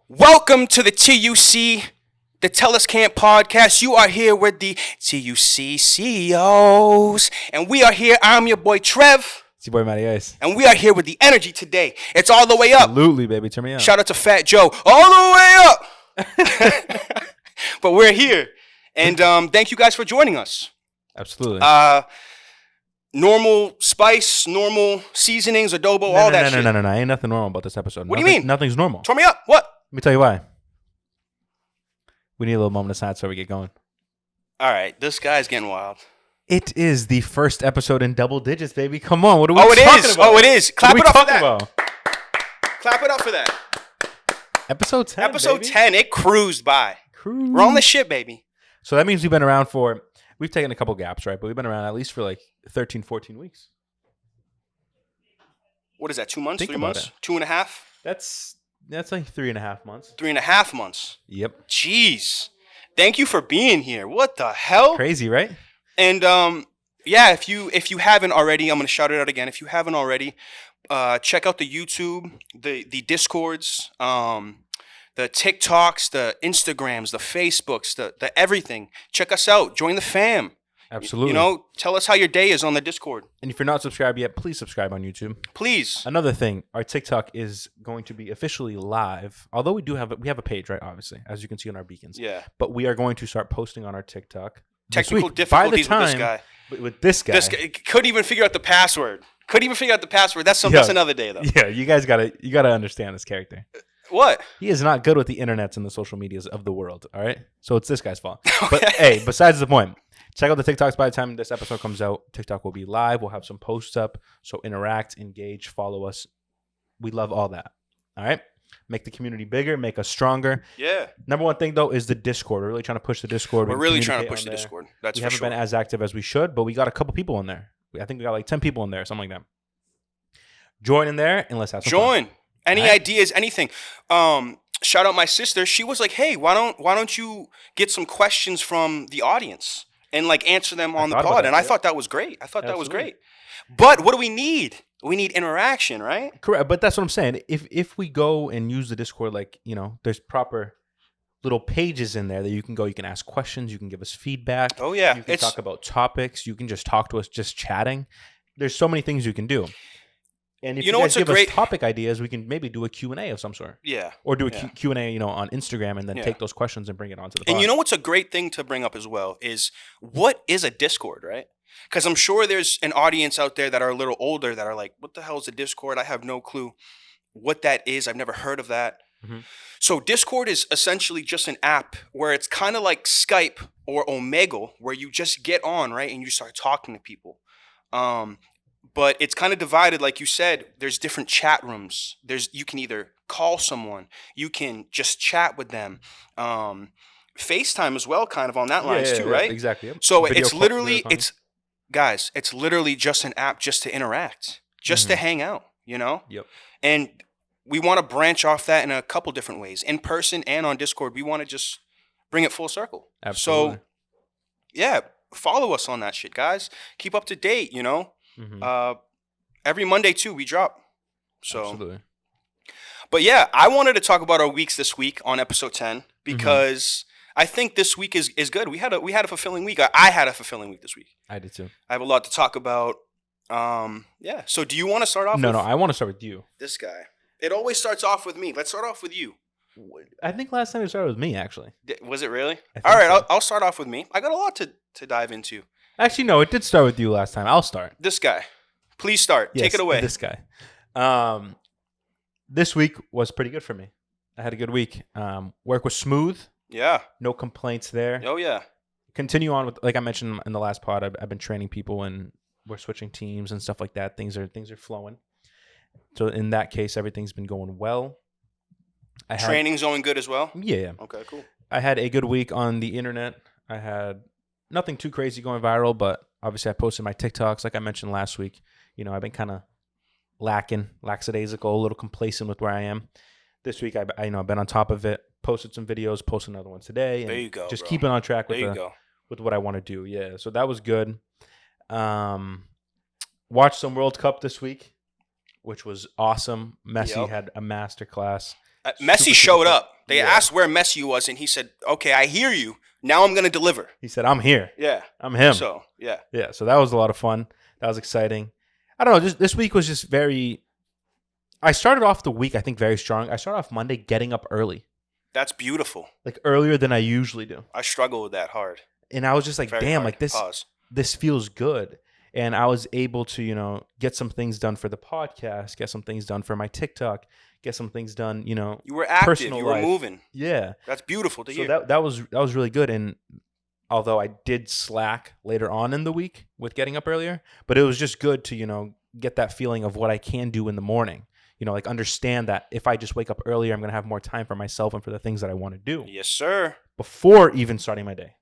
Welcome to the TUC, the Tell Us Can't podcast. You are here with the TUC CEOs. And we are here. I'm your boy Trev. It's your boy Matty Ice. And we are here with the energy today. It's all the way up. Absolutely, baby. Turn me on. Shout out to Fat Joe. All the way up. But we're here. And thank you guys for joining us. Absolutely. Normal spice, normal seasonings, adobo, all that shit. No. Ain't nothing normal about this episode. What do you mean? Nothing's normal. Turn me up. What? Let me tell you why. We need a little moment of silence before we get going. All right. This guy's getting wild. It is the first episode in double digits, baby. Come on. What are we talking about? Oh, it is. Clap it up for that. About? Clap it up for that. Episode 10, Episode baby. 10. It cruised by. Cruise. We're on the shit, baby. So that means we've been around for... We've taken a couple gaps, right? But we've been around at least for like 13, 14 weeks. What is that, 2 months, Think 3 about months, it. 2.5? That's like 3.5 months. 3.5 months. Yep. Jeez. Thank you for being here. What the hell? Crazy, right? And yeah, if you haven't already, I'm gonna shout it out again. If you haven't already, check out the YouTube, the Discords, the TikToks, the Instagrams, the Facebooks, the everything. Check us out. Join the fam. Absolutely. You know, tell us how your day is on the Discord. And if you're not subscribed yet, please subscribe on YouTube. Please. Another thing, our TikTok is going to be officially live. Although we have a page, right? Obviously, as you can see on our beacons. Yeah. But we are going to start posting on our TikTok. Technical this week. difficulties By the with this time, guy. With this guy. This guy couldn't even figure out the password. That's another day though. Yeah, you gotta understand this character. What? He is not good with the internets and the social medias of the world. All right, so it's this guy's fault. But hey, besides the point, check out the TikToks. By the time this episode comes out, TikTok will be live. We'll have some posts up. So interact, engage, follow us. We love all that. All right. Make the community bigger, make us stronger. Yeah. Number one thing, though, is the Discord. We're really trying to push the Discord. We're really trying to push the Discord. That's for sure. We haven't been as active as we should, but we got a couple people in there. I think we got like 10 people in there, something like that. Join in there and let's have some fun. Any ideas, anything. Shout out my sister. She was like, hey, why don't you get some questions from the audience and like answer them on the pod? And I thought that was great. That was great. But what do we need? We need interaction, right? Correct. But that's what I'm saying. If we go and use the Discord, like, you know, there's proper little pages in there that you can go. You can ask questions. You can give us feedback. Oh, yeah. You can talk about topics. You can just talk to us just chatting. There's so many things you can do. And if you guys give us topic ideas, we can maybe do a Q&A of some sort. Yeah. Or do a Q&A, you know, on Instagram and then take those questions and bring it onto the pod. And you know what's a great thing to bring up as well is what is a Discord, right? Because I'm sure there's an audience out there that are a little older that are like, what the hell is a Discord? I have no clue what that is. I've never heard of that. Mm-hmm. So Discord is essentially just an app where it's kind of like Skype or Omegle where you just get on, right? And you start talking to people. But it's kind of divided, like you said. There's different chat rooms. You can either call someone, you can just chat with them. FaceTime as well, kind of on that lines too, right? Exactly. Yep. So it's literally it's literally just an app just to interact, just to hang out, you know? Yep. And we want to branch off that in a couple different ways, in person and on Discord. We want to just bring it full circle. Absolutely. So yeah, follow us on that shit, guys. Keep up to date, you know? Mm-hmm. Every Monday too we drop. So absolutely. But yeah, I wanted to talk about our weeks this week on episode 10 because I think this week is good. We had a fulfilling week. I had a fulfilling week this week. I did too. I have a lot to talk about. Yeah. So do you want to start off? No, I want to start with you. This guy. It always starts off with me. Let's start off with you. I think last time it started with me, actually. Was it really? All right, so. I'll start off with me. I got a lot to dive into. Actually, no, it did start with you last time. I'll start. This guy. Please start. Yes, take it away. This guy. This week was pretty good for me. I had a good week. Work was smooth. Yeah. No complaints there. Oh, yeah. Continue on with, like I mentioned in the last pod, I've been training people and we're switching teams and stuff like that. Things are flowing. So in that case, everything's been going well. Training's going good as well? Yeah. Okay, cool. I had a good week on the internet. I had nothing too crazy going viral, but obviously I posted my TikToks like I mentioned last week. You know, I've been kind of lackadaisical, a little complacent with where I am. This week, I've been on top of it, posted some videos, posted another one today. And there you go, just bro. keeping on track with what I want to do. Yeah, so that was good. Watched some World Cup this week, which was awesome. Messi had a masterclass. Messi showed up. They asked where Messi was, and he said, "Okay, I hear you. Now I'm gonna deliver." He said, "I'm here. Yeah, I'm him." So yeah. So that was a lot of fun. That was exciting. I don't know. This week was just very. I started off the week, I think, very strong. I started off Monday getting up early, That's beautiful. like earlier than I usually do, I struggle with that hard. and I was just like, Very "Damn, hard. like this." Pause. This feels good. And I was able to, get some things done for the podcast, get some things done for my TikTok, get some things done, You were active. personal You were life. moving. Yeah. That's beautiful to So hear. that was really good. And although I did slack later on in the week with getting up earlier, but it was just good to, get that feeling of what I can do in the morning. Like understand that if I just wake up earlier, I'm going to have more time for myself and for the things that I want to do Yes, sir. before even starting my day.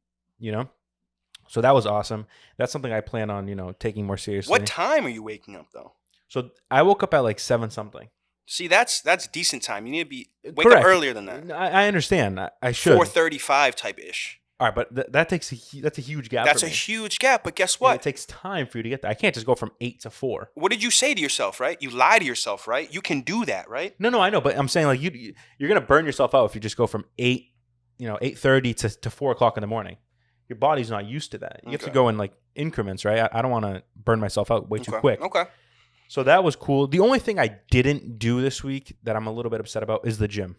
So that was awesome. That's something I plan on, taking more seriously. What time are you waking up though? So I woke up at like 7 something. See, that's decent time. You need to be wake Correct. up earlier than that. I understand. I should. 4:35 type ish. All right, but that's a huge gap. That's for a me. huge gap. But guess And what? it takes time for you to get there. I can't just go from 8 to 4. What did you say to yourself? Right? You lie to yourself. Right? You can do that. Right? No, I know, but I'm saying like you're gonna burn yourself out if you just go from 8:30 to 4 o'clock in the morning. Your body's not used to that. You have to go in like increments, right? I don't want to burn myself out way too quick. Okay. So that was cool. The only thing I didn't do this week that I'm a little bit upset about is the gym.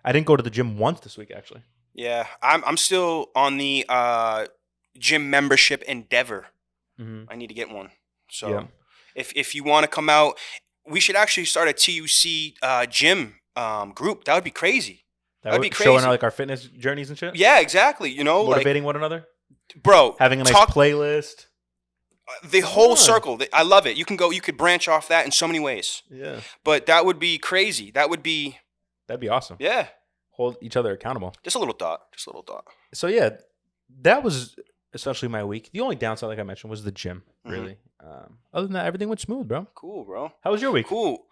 I didn't go to the gym once this week, actually. Yeah, I'm still on the gym membership endeavor. Mm-hmm. I need to get one. So Yeah. if you want to come out, we should actually start a TUC gym group. That would be crazy. That'd be crazy. Showing like our fitness journeys and shit. Yeah, exactly. Motivating one another. Bro, Having a nice playlist. The whole circle. I love it. You could branch off that in so many ways. Yeah. But that would be crazy. That'd be awesome. Yeah. Hold each other accountable. Just a little thought. So yeah, that was essentially my week. The only downside, like I mentioned, was the gym. Really. Other than that, everything went smooth, bro. Cool, bro. How was your week? Cool.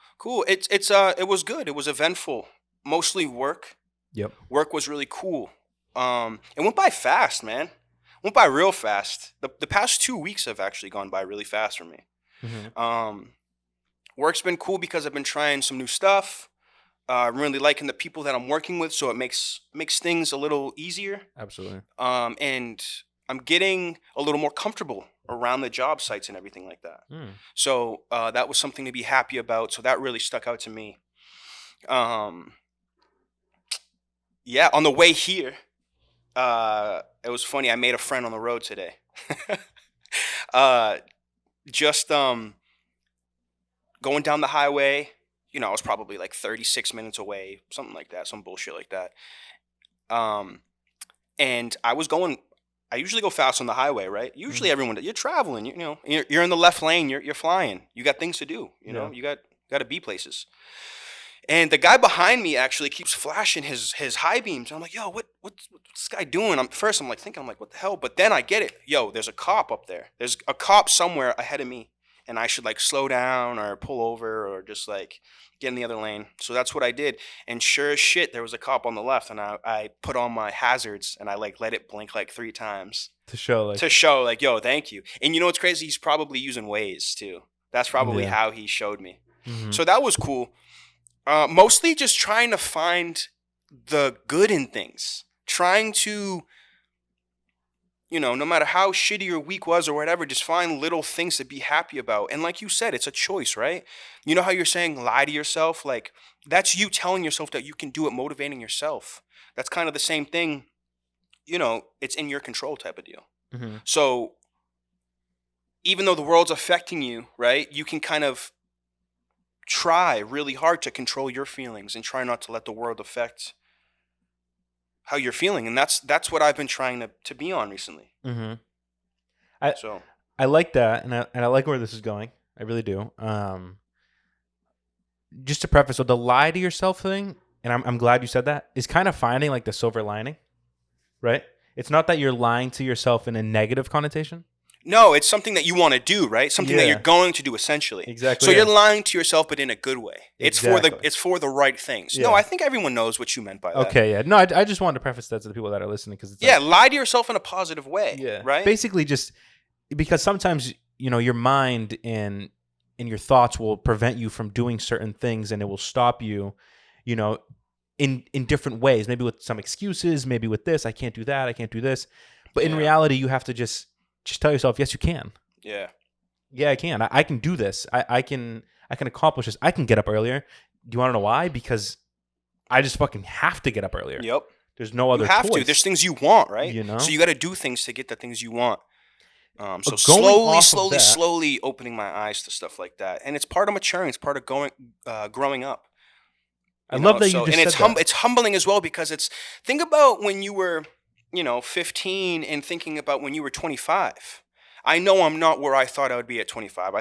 It was good. It was eventful. Mostly work. Yep. Work was really cool. It went by fast, man. Went by real fast. The past 2 weeks have actually gone by really fast for me. Mm-hmm. Work's been cool because I've been trying some new stuff. I'm really liking the people that I'm working with, so it makes things a little easier. Absolutely. And I'm getting a little more comfortable around the job sites and everything like that. So that was something to be happy about. So that really stuck out to me. Yeah, on the way here, it was funny. I made a friend on the road today. Just going down the highway. I was probably like 36 minutes away, something like that, some bullshit like that. And I usually go fast on the highway, right? Usually everyone, you're traveling, you're in the left lane, you're flying. You got things to do, you got to be places. And the guy behind me actually keeps flashing his high beams. I'm like, yo, what's this guy doing? I'm thinking, what the hell? But then I get it. Yo, there's a cop up there. There's a cop somewhere ahead of me. And I should like slow down or pull over or just like get in the other lane. So that's what I did. And sure as shit, there was a cop on the left. And I put on my hazards and I like let it blink like 3 times. To show like, yo, thank you. And you know what's crazy? He's probably using Waze too. That's probably how he showed me. Mm-hmm. So that was cool. Mostly just trying to find the good in things. Trying to, no matter how shitty your week was or whatever, just find little things to be happy about. And like you said, it's a choice, right? You know how you're saying lie to yourself? Like, that's you telling yourself that you can do it, motivating yourself. That's kind of the same thing. It's in your control type of deal. Mm-hmm. So even though the world's affecting you, right, you can kind of try really hard to control your feelings and try not to let the world affect how you're feeling. And that's what I've been trying to be on recently. Mm-hmm. I like that, and I like where this is going. I really do. Just to preface, so the lie to yourself thing, and I'm glad you said that, is kind of finding like the silver lining, right? It's not that you're lying to yourself in a negative connotation. No, it's something that you want to do, right? Something that you're going to do, essentially. Exactly. So you're lying to yourself, but in a good way. Exactly. It's for the right things. Yeah. No, I think everyone knows what you meant by that. Okay, yeah. No, I just wanted to preface that to the people that are listening because lie to yourself in a positive way. Yeah. Right. Basically, just because sometimes your mind and your thoughts will prevent you from doing certain things, and it will stop you. in different ways, maybe with some excuses, maybe with this, I can't do that, I can't do this. But in Yeah. reality, you have to just tell yourself, yes, you can. Yeah. Yeah, I can. I can do this. I can accomplish this. I can get up earlier. Do you want to know why? Because I just fucking have to get up earlier. Yep. There's no You other have choice. to. There's things you want, right? You know? So you got to do things to get the things you want. So going off of that- slowly opening my eyes to stuff like that, and it's part of maturing. It's part of growing up. I love that you just and said it's that. it's humbling as well, because think about when you were 15 and thinking about when you were 25. I know I'm not where I thought I would be at 25.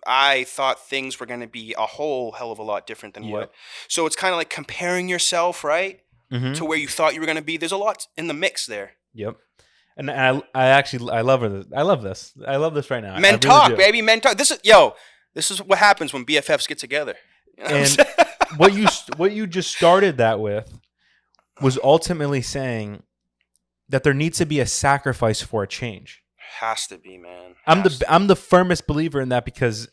I thought things were going to be a whole hell of a lot different than Yep. what. So it's kind of like comparing yourself, right, Mhm. to where you thought you were going to be. There's a lot in the mix there. Yep. And I actually I love this. I love this. I love this right now. I Men really talk, do. baby. Men talk. This is what happens when BFFs get together. You know what I'm And saying? what you just started that with was ultimately saying that there needs to be a sacrifice for a change. Has to be, man. I'm the firmest believer in that, because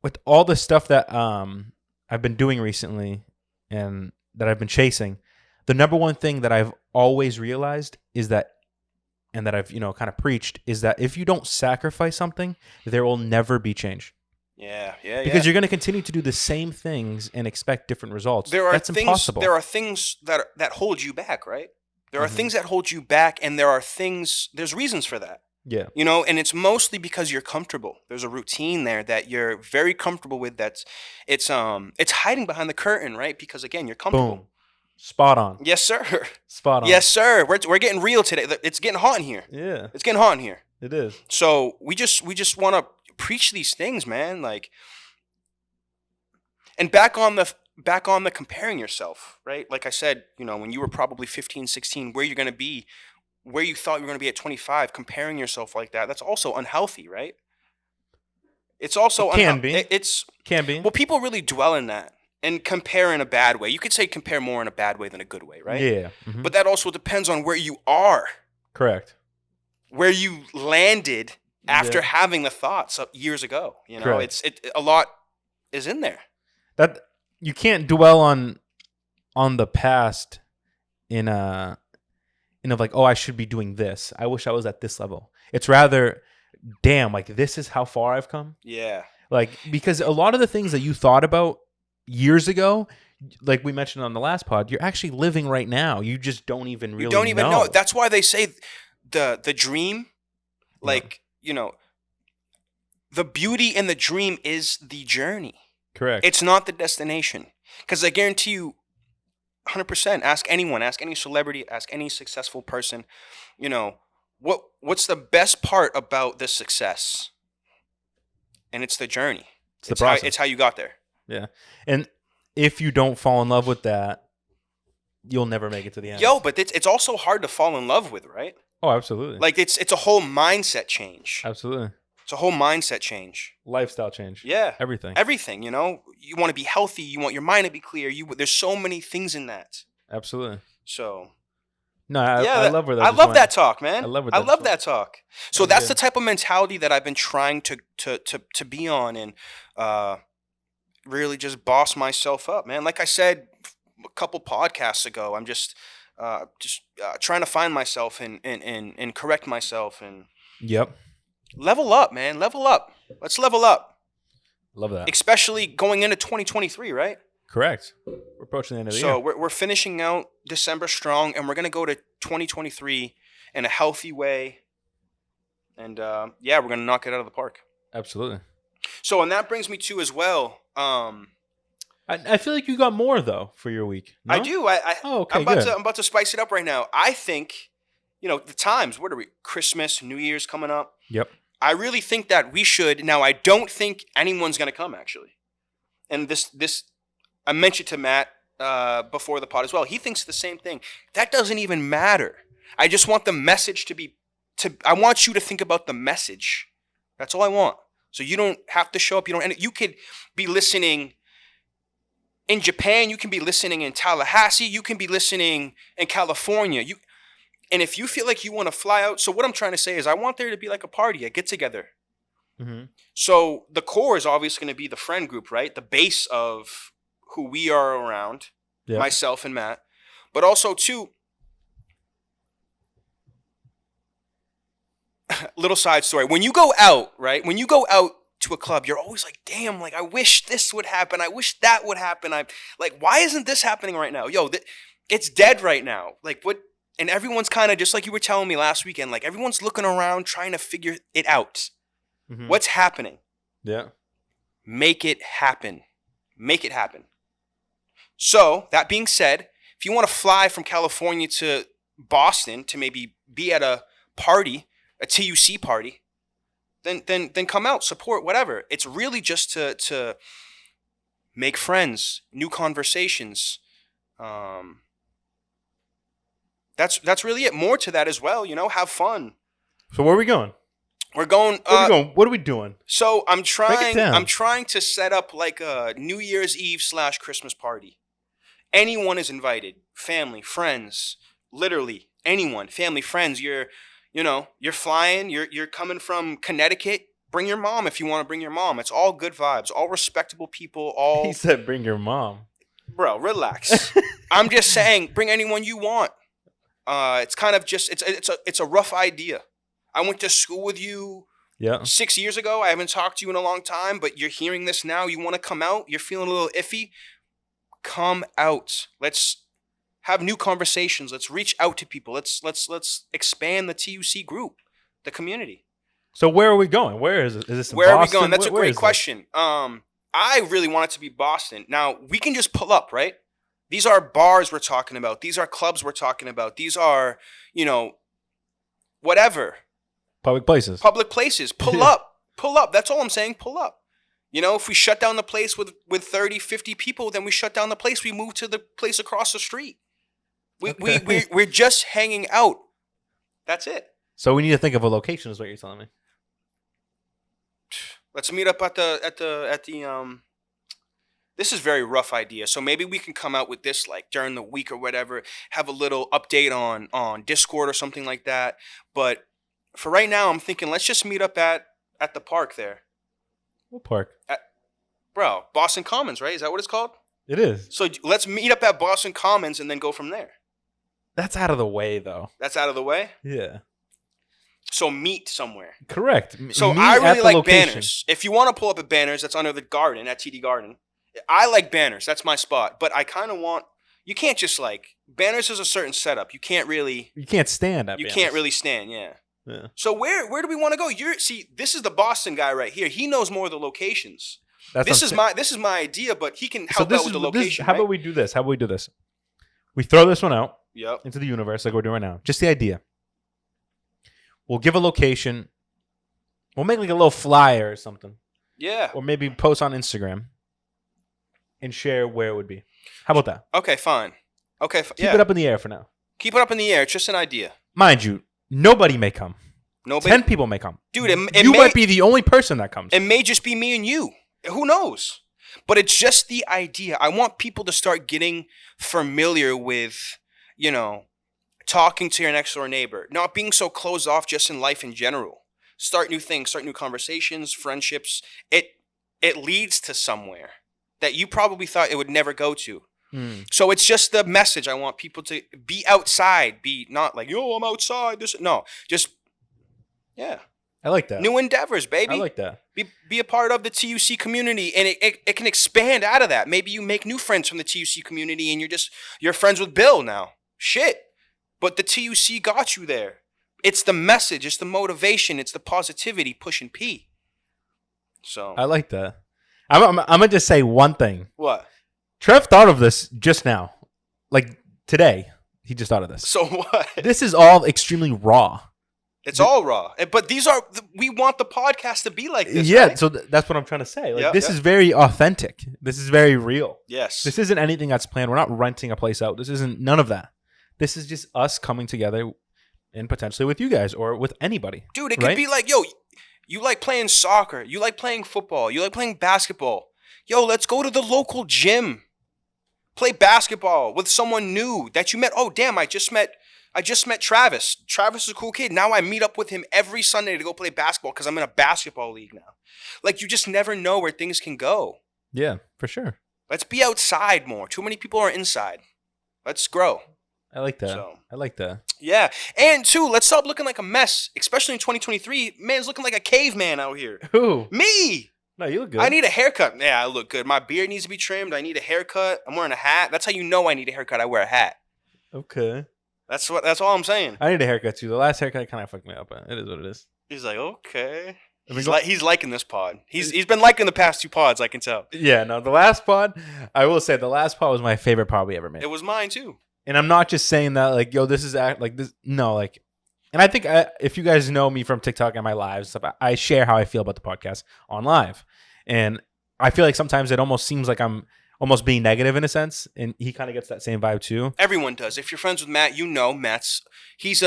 with all the stuff that I've been doing recently and that I've been chasing, the number one thing that I've always realized is that, and that I've kind of preached, is that if you don't sacrifice something, there will never be change. Yeah. Because you're going to continue to do the same things and expect different results. That's impossible. There are things that hold you back, right? There are Mhm. things that hold you back, and there's reasons for that. Yeah. And it's mostly because you're comfortable. There's a routine there that you're very comfortable with. It's hiding behind the curtain, right? Because again, you're comfortable. Boom. Spot on. Yes, sir. Spot on. Yes, sir. We're getting real today. It's getting hot in here. Yeah, It's getting hot in here. it is. So we just want to preach these things, man. Like, and back on the comparing yourself, right? Like I said, when you were probably 15, 16, where you're going to be, where you thought you were going to be at 25, comparing yourself like that, that's also unhealthy, right? It's also It can be. It's Can be. well, people really dwell in that and compare in a bad way. You could say compare more in a bad way than a good way, right? Yeah. Mhm. But that also depends on where you are, Correct. where you landed after Yeah. having the thoughts years ago. Correct. A lot is in there. That you can't dwell on the past in of like, oh, I should be doing this. I wish I was at this level. It's rather, damn, like this is how far I've come. Yeah. Like, because a lot of the things that you thought about years ago, like we mentioned on the last pod, you're actually living right now. You just don't even really You don't even know. know. That's why they say the dream, like, the beauty in the dream is the journey. Correct. It's not the destination. Because I guarantee you, 100%, ask anyone, ask any celebrity, ask any successful person, what's the best part about this success? And it's the journey. It's the process. It's how you got there. Yeah. And if you don't fall in love with that, you'll never make it to the end. But it's also hard to fall in love with, right? Oh, absolutely. Like it's a whole mindset change. Absolutely. It's a whole mindset change. Lifestyle change. Yeah. Everything. Everything, you want to be healthy, you want your mind to be clear. There's so many things in that. Absolutely. So no, I love where that. I love that talk, man. I love that talk. So that's the type of mentality that I've been trying to be on, and really just boss myself up, man. Like I said a couple podcasts ago, I'm just trying to find myself and correct myself and Yep. level up, man. Level up. Let's level up. Love that. Especially going into 2023, right? Correct. We're approaching the end of the year. So we're finishing out December strong, and we're going to go to 2023 in a healthy way. And we're going to knock it out of the park. Absolutely. So, and that brings me to as well. I feel like you got more though for your week. No? I do. Okay, I'm about to spice it up right now. I think, the times. What are we? Christmas, New Year's coming up. Yep. I really think that we should. Now, I don't think anyone's going to come actually. And this I mentioned to Matt before the pod as well. He thinks the same thing. That doesn't even matter. I just want the message I want you to think about the message. That's all I want. So you don't have to show up. You could be listening in Japan. You can be listening in Tallahassee. You can be listening in California. And if you feel like you want to fly out. So what I'm trying to say is I want there to be like a party, a get together. Mm-hmm. So the core is obviously going to be the friend group, right? The base of who we are around Yeah. myself and Matt. But also, too, little side story. When you go out, right? When you go out to a club, you're always like, damn, like, I wish this would happen. I wish that would happen. I like, why isn't this happening right now? Yo, it's dead right now. Like, what? And everyone's kind of just like you were telling me last weekend. Like, everyone's looking around trying to figure it out. Mm-hmm. What's happening? Yeah. Make it happen. Make it happen. So, that being said, if you want to fly from California to Boston to maybe be at a party, a TUC party, then come out, support, whatever. It's really just to make friends, new conversations. That's really it. More to that as well, have fun. So where are we going? We're going. Where are we going? What are we doing? So I'm down. trying to set up like a New Year's Eve / Christmas party. Anyone is invited. Family, friends, literally anyone. Family, friends. You're flying. You're coming from Connecticut. Bring your mom if you want to bring your mom. It's all good vibes. All respectable people. All. He said, "Bring your mom." Bro, relax. I'm just saying, bring anyone you want. It's kind of just it's a rough idea. I went to school with you 6 years ago. I haven't talked to you in a long time, but you're hearing this now. You want to come out? You're feeling a little iffy? Come out. Let's have new conversations. Let's reach out to people. Let's expand the TUC group, the community. So where are we going? Where is it? Is this in Where Boston? are we going? That's a Where great is question. I really want it to be Boston. Now, we can just pull up, right? These are bars we're talking about. These are clubs we're talking about. These are, whatever. Public places. Public places. Pull up. Pull up. That's all I'm saying. Pull up. If we shut down the place with 30, 50 people, then we shut down the place. We move to the place across the street. We're just hanging out. That's it. So we need to think of a location is what you're telling me. Let's meet up at the this is very rough idea. So maybe we can come out with this like during the week or whatever, have a little update on Discord or something like that. But for right now, I'm thinking let's just meet up at the park there. What park? Bro, Boston Commons, right? Is that what it's called? It is. So let's meet up at Boston Commons and then go from there. That's out of the way, though. That's out of the way? Yeah. So meet somewhere. Correct. So meet I really like location. Banners. If you want to pull up at Banners, that's under the garden, at TD Garden. I like Banners. That's my spot. But I kind of want... You can't just like... Banners is a certain setup. You can't really... You can't stand at You Banners. can't really stand, yeah. Yeah. So where do we want to go? This is the Boston guy right here. He knows more of the locations. This is my idea, but he can help out with the location. How about we do this? We throw this one out Yep. into the universe like we're doing right now. Just the idea. We'll give a location. We'll make like a little flyer or something. Yeah. Or maybe post on Instagram and share where it would be. How about that? Okay, fine. Okay, Keep it up in the air for now. Keep it up in the air. It's just an idea. Mind you, nobody may come. Nobody. 10 people may come. Dude, you might be the only person that comes. It may just be me and you. Who knows? But it's just the idea. I want people to start getting familiar with, talking to your next door neighbor, not being so closed off just in life in general. Start new things, start new conversations, friendships. It leads to somewhere that you probably thought it would never go to. So it's just the message. I want people to be outside, be not like, yo, I'm outside. No, just, yeah. I like that. New endeavors, baby. I like that. Be a part of the TUC community, and it can expand out of that. Maybe you make new friends from the TUC community, and you're friends with Bill now. Shit. But the TUC got you there. It's the message. It's the motivation. It's the positivity pushing P. So I like that. I'm going to just say one thing. What? Trev thought of this just now. Like today, he just thought of this. So what? This is all extremely raw. It's all raw. But we want the podcast to be like this. Yeah, right? so that's what I'm trying to say. Like this is very authentic. This is very real. Yes. This isn't anything that's planned. We're not renting a place out. This isn't none of that. This is just us coming together and potentially with you guys or with anybody. Dude, it could be like, yo, you like playing soccer. You like playing football. You like playing basketball. Yo, let's go to the local gym. Play basketball with someone new that you met. Oh, damn, I just met Travis. Travis is a cool kid. Now I meet up with him every Sunday to go play basketball because I'm in a basketball league now. Like, you just never know where things can go. Yeah, for sure. Let's be outside more. Too many people are inside. Let's grow. I like that. So I like that. yeah, and two, let's stop looking like a mess, especially in 2023. Man's looking like a caveman out here. Who? Me. No, you look good. I need a haircut. Yeah, I look good. My beard needs to be trimmed. I need a haircut. I'm wearing a hat. That's how you know I need a haircut. I wear a hat. Okay. That's all I'm saying. I need a haircut too. The last haircut kind of fucked me up, but it is what it is. He's like, okay. I mean, He's liking this pod. He's been liking the past 2 pods. I can tell. Yeah, no, the last pod, I will say the last pod was my favorite pod we ever made. It was mine too. And I'm not just saying that like, yo, this is like this. No, like, and I think if you guys know me from TikTok and my lives stuff, I share how I feel about the podcast on live, and I feel like sometimes it almost seems like I'm almost being negative in a sense, and he kind of gets that same vibe too. Everyone does. If you're friends with Matt, you know he's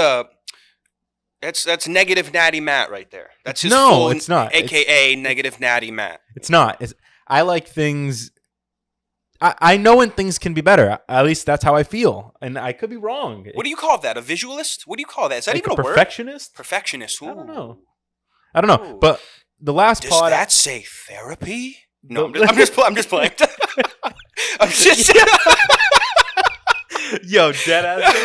that's negative natty Matt right there. That's his full, it's not. AKA negative natty Matt. It's not. I like things. I know when things can be better. At least that's how I feel, and I could be wrong. What do you call that? A visualist? What do you call that? Is that like even a word? Perfectionist? Perfectionist. Ooh. I don't know. Ooh. But the last Does pod. that say therapy? No, I'm just playing. I'm just. Yo, dead ass.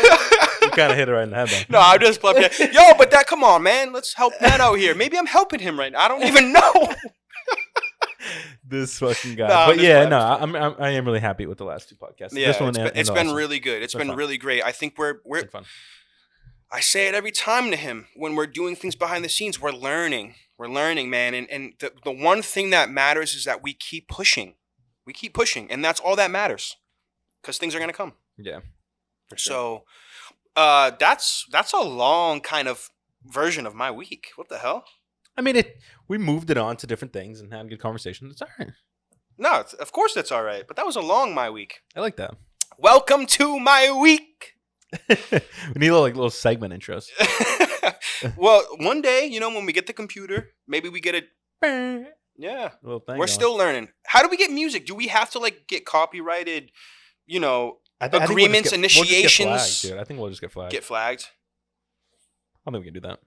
You kind of hit it right in the head, though. No, I'm just playing. Yo, but come on, man. Let's help Matt out here. Maybe I'm helping him right now. I don't even know. This fucking guy. No, but yeah, no, I am really happy with the last 2 podcasts. Yeah, this one it's been really good. It's been really great. I think we're fun. I say it every time to him when we're doing things behind the scenes. We're learning. We're learning, man. And the one thing that matters is that we keep pushing. We keep pushing, and that's all that matters. Because things are gonna come. Yeah. For So, sure. that's a long kind of version of my week. What the hell? I mean, we moved it on to different things and had good conversations. It's all right. No, of course that's all right. But that was a long my week. I like that. Welcome to my week. We need little segment intros. Well, one day, when we get the computer, maybe we get a yeah. We're still learning. How do we get music? Do we have to get copyrighted? Agreements, initiations. We'll just get flagged, dude. I think we'll just get flagged. Get flagged. I don't think we can do that.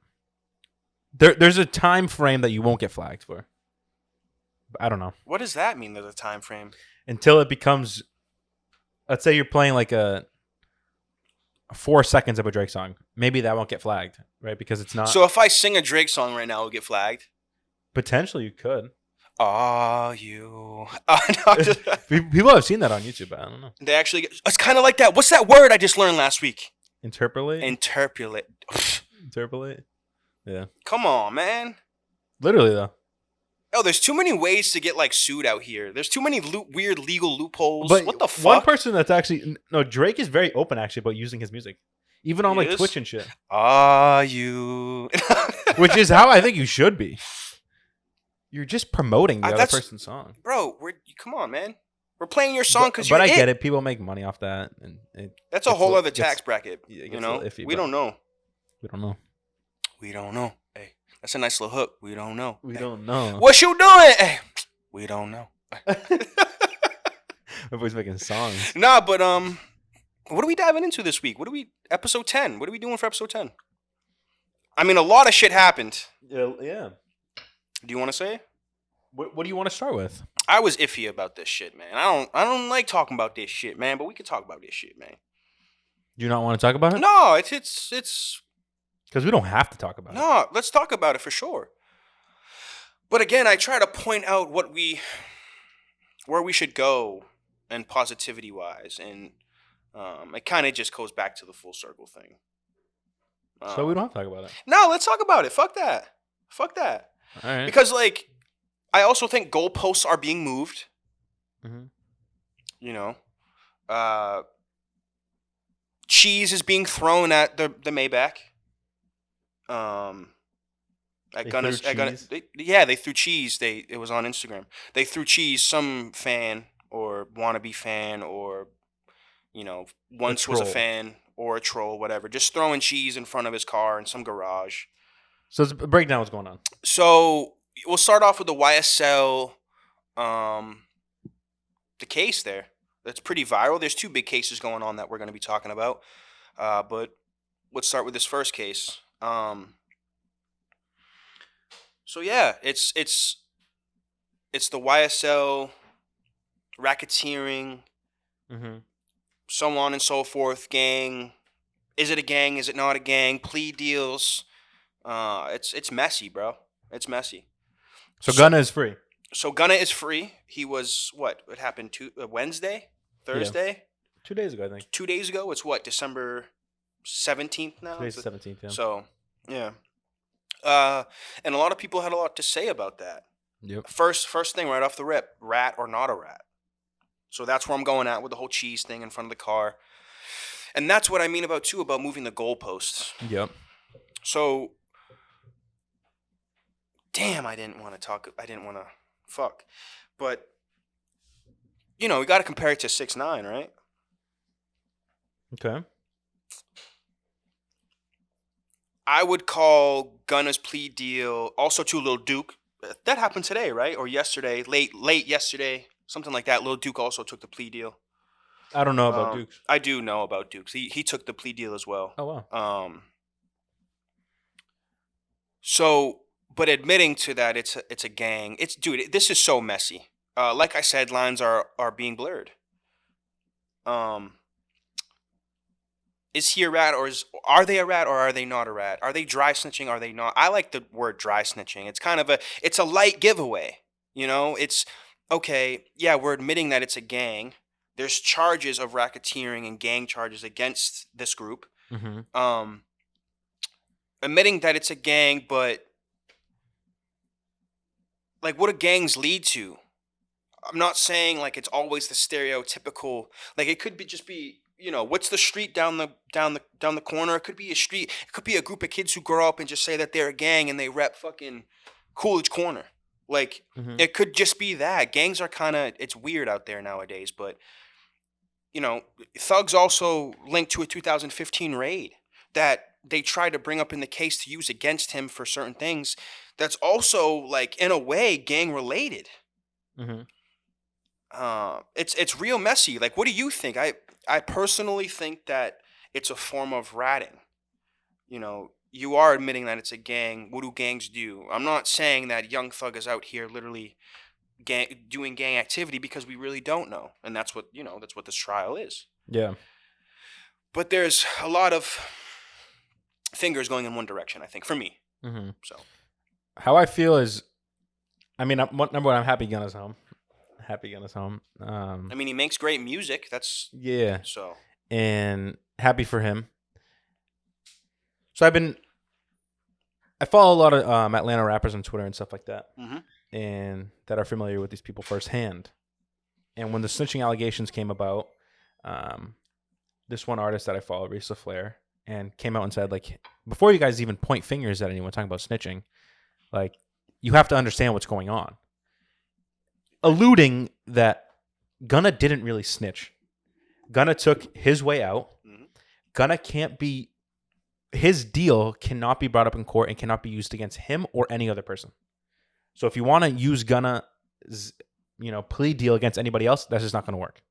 There's a time frame that you won't get flagged for. I don't know. What does that mean? There's a time frame until it becomes. Let's say you're playing like a 4 seconds of a Drake song. Maybe that won't get flagged, right? Because it's not. So if I sing a Drake song right now, it'll get flagged. Potentially, you could. Are you? People have seen that on YouTube, but I don't know. They actually get. It's kind of like that. What's that word I just learned last week? Interpolate. Interpolate. Interpolate. Yeah. Come on, man. Literally though. Oh, there's too many ways to get sued out here. There's too many weird legal loopholes. But what the fuck? One person that's actually Drake is very open actually about using his music, even on Twitch and shit. Are you? Which is how I think you should be. You're just promoting the other person's song, bro. Come on, man. We're playing your song because But I get it. People make money off that, and that's a whole other tax bracket. Iffy, we don't know. We don't know. We don't know. Hey, that's a nice little hook. We don't know. We don't know. What you doing? Hey, we don't know. Everybody's making songs. Nah, but what are we diving into this week? Episode 10? What are we doing for episode 10? I mean, a lot of shit happened. Yeah. Do you want to say? What do you want to start with? I was iffy about this shit, man. I don't like talking about this shit, man. But we could talk about this shit, man. Do you not want to talk about it? No, it's because we don't have to talk about it. No, let's talk about it for sure. But again, I try to point out where we should go, and positivity wise, and it kind of just goes back to the full circle thing. So we don't have to talk about it. No, let's talk about it. Fuck that. All right. Because I also think goalposts are being moved. Mm-hmm. Cheese is being thrown at the Maybach. At Gunna's, they threw cheese. It was on Instagram. They threw cheese. Some fan or wannabe fan or, once was a fan or a troll, whatever, just throwing cheese in front of his car in some garage. So let's break down what's going on. So we'll start off with the YSL, the case there. That's pretty viral. There's 2 big cases going on that we're going to be talking about. But let's start with this first case. So yeah, it's the YSL racketeering, Mm-hmm. so on and so forth. Gang. Is it a gang? Is it not a gang? Plea deals. It's messy, bro. It's messy. So So Gunna is free. so Gunna is free. He was what? What happened to Wednesday, Yeah. Thursday, 2 days ago, I think. 2 days ago. It's what, December 17th now. Today's the 17th. Yeah. So yeah. And a lot of people had a lot to say about that. Yep. First thing right off the rip, rat or not a rat. So that's where I'm going at with the whole cheese thing in front of the car. And that's what I mean about moving the goalposts. Yep. So damn, I didn't want to fuck. But we got to compare it to 6ix9ine, right? Okay. I would call Gunna's plea deal also to Lil Duke. That happened today, right? Or yesterday, late yesterday, something like that. Lil Duke also took the plea deal. I don't know about Dukes. I do know about Dukes. He took the plea deal as well. Oh wow. So, but admitting to that, it's a gang. Dude, this is so messy. Like I said, lines are being blurred. Is he a rat, or are they a rat, or are they not a rat? Are they dry snitching? Are they not? I like the word dry snitching. It's kind of it's a light giveaway. It's okay. Yeah, we're admitting that it's a gang. There's charges of racketeering and gang charges against this group. Mm-hmm. Admitting that it's a gang, but like, what do gangs lead to? I'm not saying like it's always the stereotypical. Like, it could be what's the street down the corner? It could be a street. It could be a group of kids who grow up and just say that they're a gang and they rep fucking Coolidge Corner. Like, Mm-hmm. it could just be that. Gangs are it's weird out there nowadays, but thugs also linked to a 2015 raid that they tried to bring up in the case to use against him for certain things. That's also, like, in a way, gang related. Mm-hmm. It's real messy. Like, what do you think? I personally think that it's a form of ratting. You are admitting that it's a gang. What do gangs do? I'm not saying that Young Thug is out here literally doing gang activity, because we really don't know, and that's what this trial is. Yeah. But there's a lot of fingers going in one direction, I think, for me. Mm-hmm. So how I feel is, I mean, number one, I'm happy Gunna's home. I mean, he makes great music. That's Yeah. so. And happy for him. So I follow a lot of Atlanta rappers on Twitter and stuff like that, and that are familiar with these people firsthand. And when the snitching allegations came about, this one artist that I follow, Risa Flair, and came out and said, like, before you guys even point fingers at anyone talking about snitching, like, you have to understand what's going on. Alluding that Gunna didn't really snitch. Gunna took his way out. Gunna can't be... His deal cannot be brought up in court and cannot be used against him or any other person. So if you want to use Gunna's, plea deal against anybody else, that's just not going to work.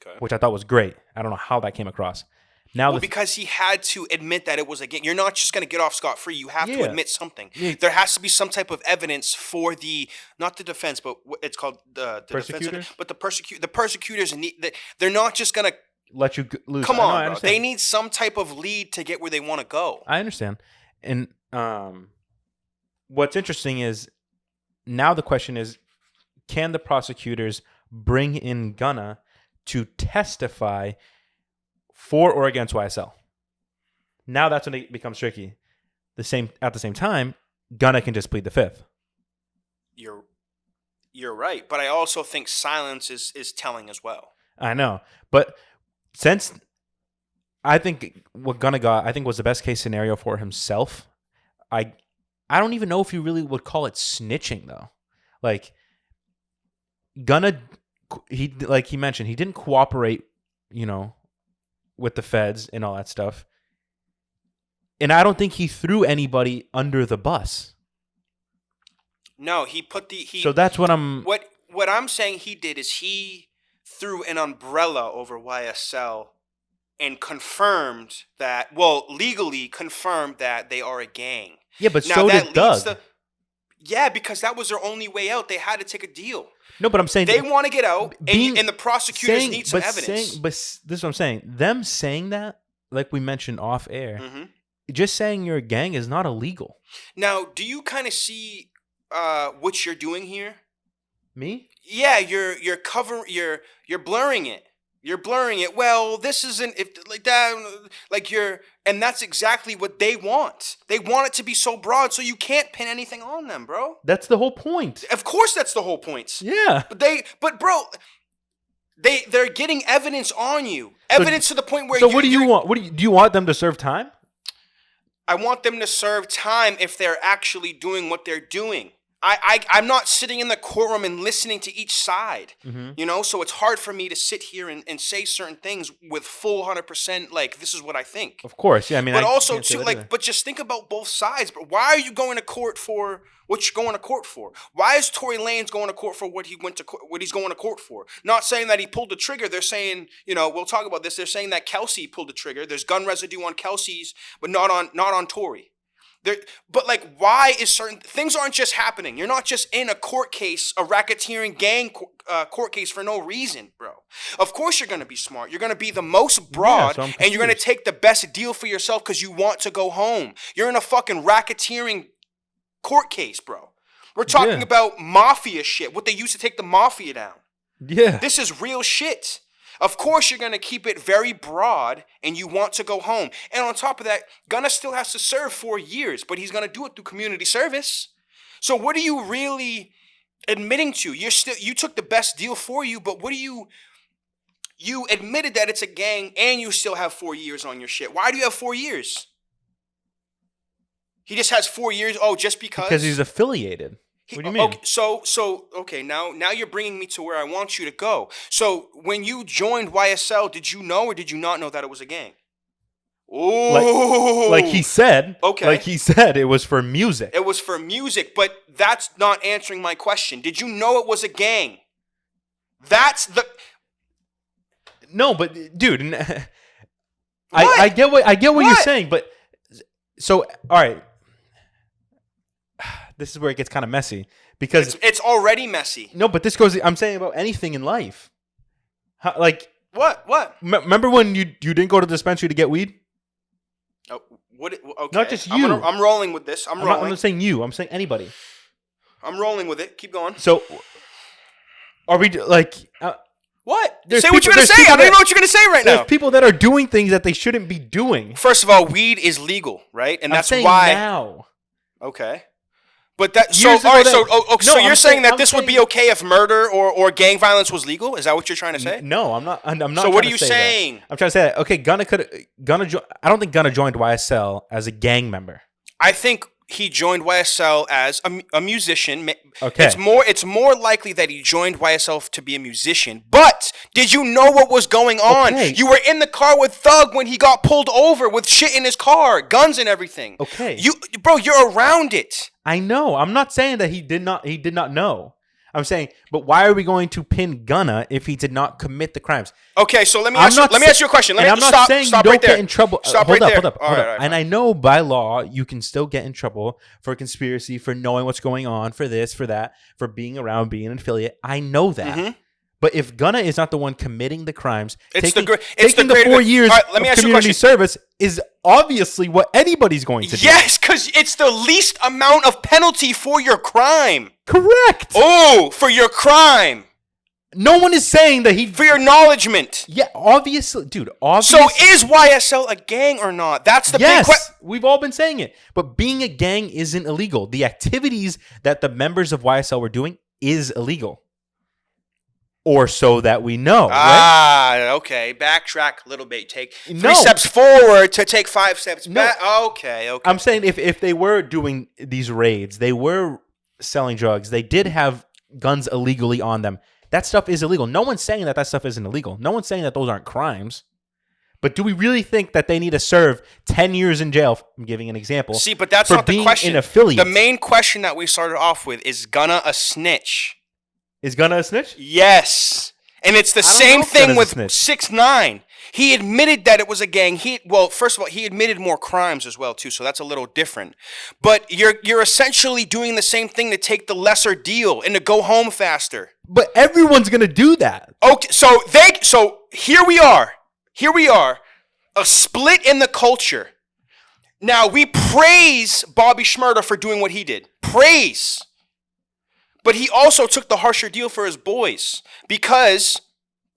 Okay. Which I thought was great. I don't know how that came across. Now, because he had to admit that it was a gang. You're not just going to get off scot-free. You have to admit something. Yeah. There has to be some type of evidence for not the defense, but it's called the persecutors. Defense, but the persecutors. They're not just going to let you lose. Come on, bro. They need some type of lead to get where they want to go. I understand. And what's interesting is now the question is, can the prosecutors bring in Gunna to testify for or against YSL? Now that's when it becomes tricky. At the same time, Gunna can just plead the fifth. You're right, but I also think silence is telling as well. I know, but since I think what Gunna got, I think was the best case scenario for himself. I don't even know if you really would call it snitching though. Like, Gunna, like he mentioned, he didn't cooperate, with the feds and all that stuff. And I don't think he threw anybody under the bus. No, he put So that's what what I'm saying he did is he threw an umbrella over YSL and legally confirmed that they are a gang. Yeah, but now, so did Doug. Yeah, because that was their only way out. They had to take a deal. No, but I'm saying They want to get out, and the prosecutors saying, need some but evidence. saying, but this is what I'm saying. Them saying that, like we mentioned off air, Mhm. just saying you're a gang is not illegal. Now, do you kind of see what you're doing here? Me? Yeah, you're blurring it. You're blurring it. Well, this isn't if like that, like you're, and that's exactly what they want. They want it to be so broad, so you can't pin anything on them, bro. That's the whole point. Of course, that's the whole point. Yeah. But bro, they're getting evidence on you, evidence to the point where. So what do you want? Do you want them to serve time? I want them to serve time if they're actually doing what they're doing. I'm not sitting in the courtroom and listening to each side, you know? So it's hard for me to sit here and say certain things with full 100%, like, this is what I think. Of course, yeah. I mean, but also, too, like, but just think about both sides. But why are you going to court for what you're going to court for? Why is Tory Lanez going to court for what he's going to court for? Not saying that he pulled the trigger. They're saying, you know, we'll talk about this. They're saying that Kelsey pulled the trigger. There's gun residue on Kelsey's, but not on Tory. But like, why is certain things aren't just happening? You're not just in a court case, a racketeering gang court case for no reason, bro. Of course you're going to be smart. You're going to be the most broad, and you're going to take the best deal for yourself because you want to go home. You're in a fucking racketeering court case, bro. We're talking about mafia shit, what they used to take the mafia down. Yeah. This is real shit. Of course, you're going to keep it very broad and you want to go home. And on top of that, Gunna still has to serve 4 years, but he's going to do it through community service. So what are you really admitting to? You took the best deal for you, but what are you admitted that it's a gang and you still have 4 years on your shit. Why do you have 4 years? He just has 4 years. Oh, just because? Because he's affiliated. What do you mean? Okay, okay, now you're bringing me to where I want you to go. So when you joined YSL, did you know or did you not know that it was a gang? Oh, like he said. Okay. Like he said, it was for music. It was for music, but that's not answering my question. Did you know it was a gang? That's the. No, but dude, I get what you're saying, but so all right. This is where it gets kind of messy because it's already messy. No, but this goes. I'm saying about anything in life. Like what? Remember when you didn't go to the dispensary to get weed? Oh, what? Okay. Not just you. I'm rolling with this. I'm not saying you. I'm saying anybody. I'm rolling with it. Keep going. So, are we like? What? Say what you're gonna say. I don't even know what you're gonna say right now. There's people that are doing things that they shouldn't be doing. First of all, weed is legal, right? And that's why. Now. Okay. But that so all right. So you're saying that this would be okay if murder or gang violence was legal? Is that what you're trying to say? No, I'm not. I'm not. So what are you saying? I'm trying to say that. Okay, Gunna. I don't think Gunna joined YSL as a gang member. I think he joined YSL as a musician. Okay. It's more likely that he joined YSL to be a musician. But did you know what was going on? Okay. You were in the car with Thug when he got pulled over with shit in his car, guns and everything. Okay. Bro, you're around it. I know. I'm not saying that he did not know. I'm saying, but why are we going to pin Gunna if he did not commit the crimes? Okay, so let me ask you a question. I'm not saying you don't get in trouble. Hold up. And I know by law you can still get in trouble for conspiracy, for knowing what's going on, for this, for that, for being around, being an affiliate. I know that. Mm-hmm. But if Gunna is not the one committing the crimes, taking the 4 years of community service is obviously what anybody's going to do. Yes, because it's the least amount of penalty for your crime. Correct. Oh, for your crime. No one is saying that he... For your acknowledgement. Yeah, obviously. Dude, obviously. So is YSL a gang or not? That's the big question. We've all been saying it. But being a gang isn't illegal. The activities that the members of YSL were doing is illegal. Or so that we know. Right? Okay. Backtrack a little bit. Take 3 steps forward to take 5 steps back. Okay. I'm saying if they were doing these raids, they were selling drugs, they did have guns illegally on them. That stuff is illegal. No one's saying that stuff isn't illegal. No one's saying that those aren't crimes. But do we really think that they need to serve 10 years in jail? I'm giving an example. See, but that's not the question. An affiliate. The main question that we started off with is Gunna a snitch? Is Gunna a snitch? Yes. And it's the same thing with 6ix9ine. He admitted that it was a gang. Well, first of all, he admitted more crimes as well too, so that's a little different. But you're essentially doing the same thing to take the lesser deal and to go home faster. But everyone's gonna do that. Okay, so here we are. Here we are, a split in the culture. Now we praise Bobby Shmurda for doing what he did. Praise. But he also took the harsher deal for his boys because,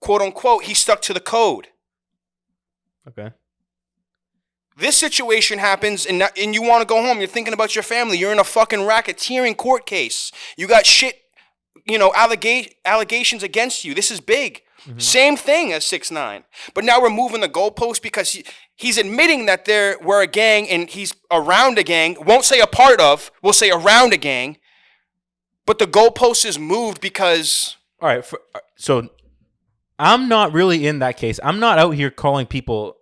quote unquote, he stuck to the code. Okay. This situation happens and you want to go home. You're thinking about your family. You're in a fucking racketeering court case. You got shit, allegations against you. This is big. Mm-hmm. Same thing as 6ix9ine. But now we're moving the goalpost because he's admitting that we're a gang and he's around a gang. Won't say a part of. We'll say around a gang. But the goalpost is moved because... All right. So I'm not really in that case. I'm not out here calling people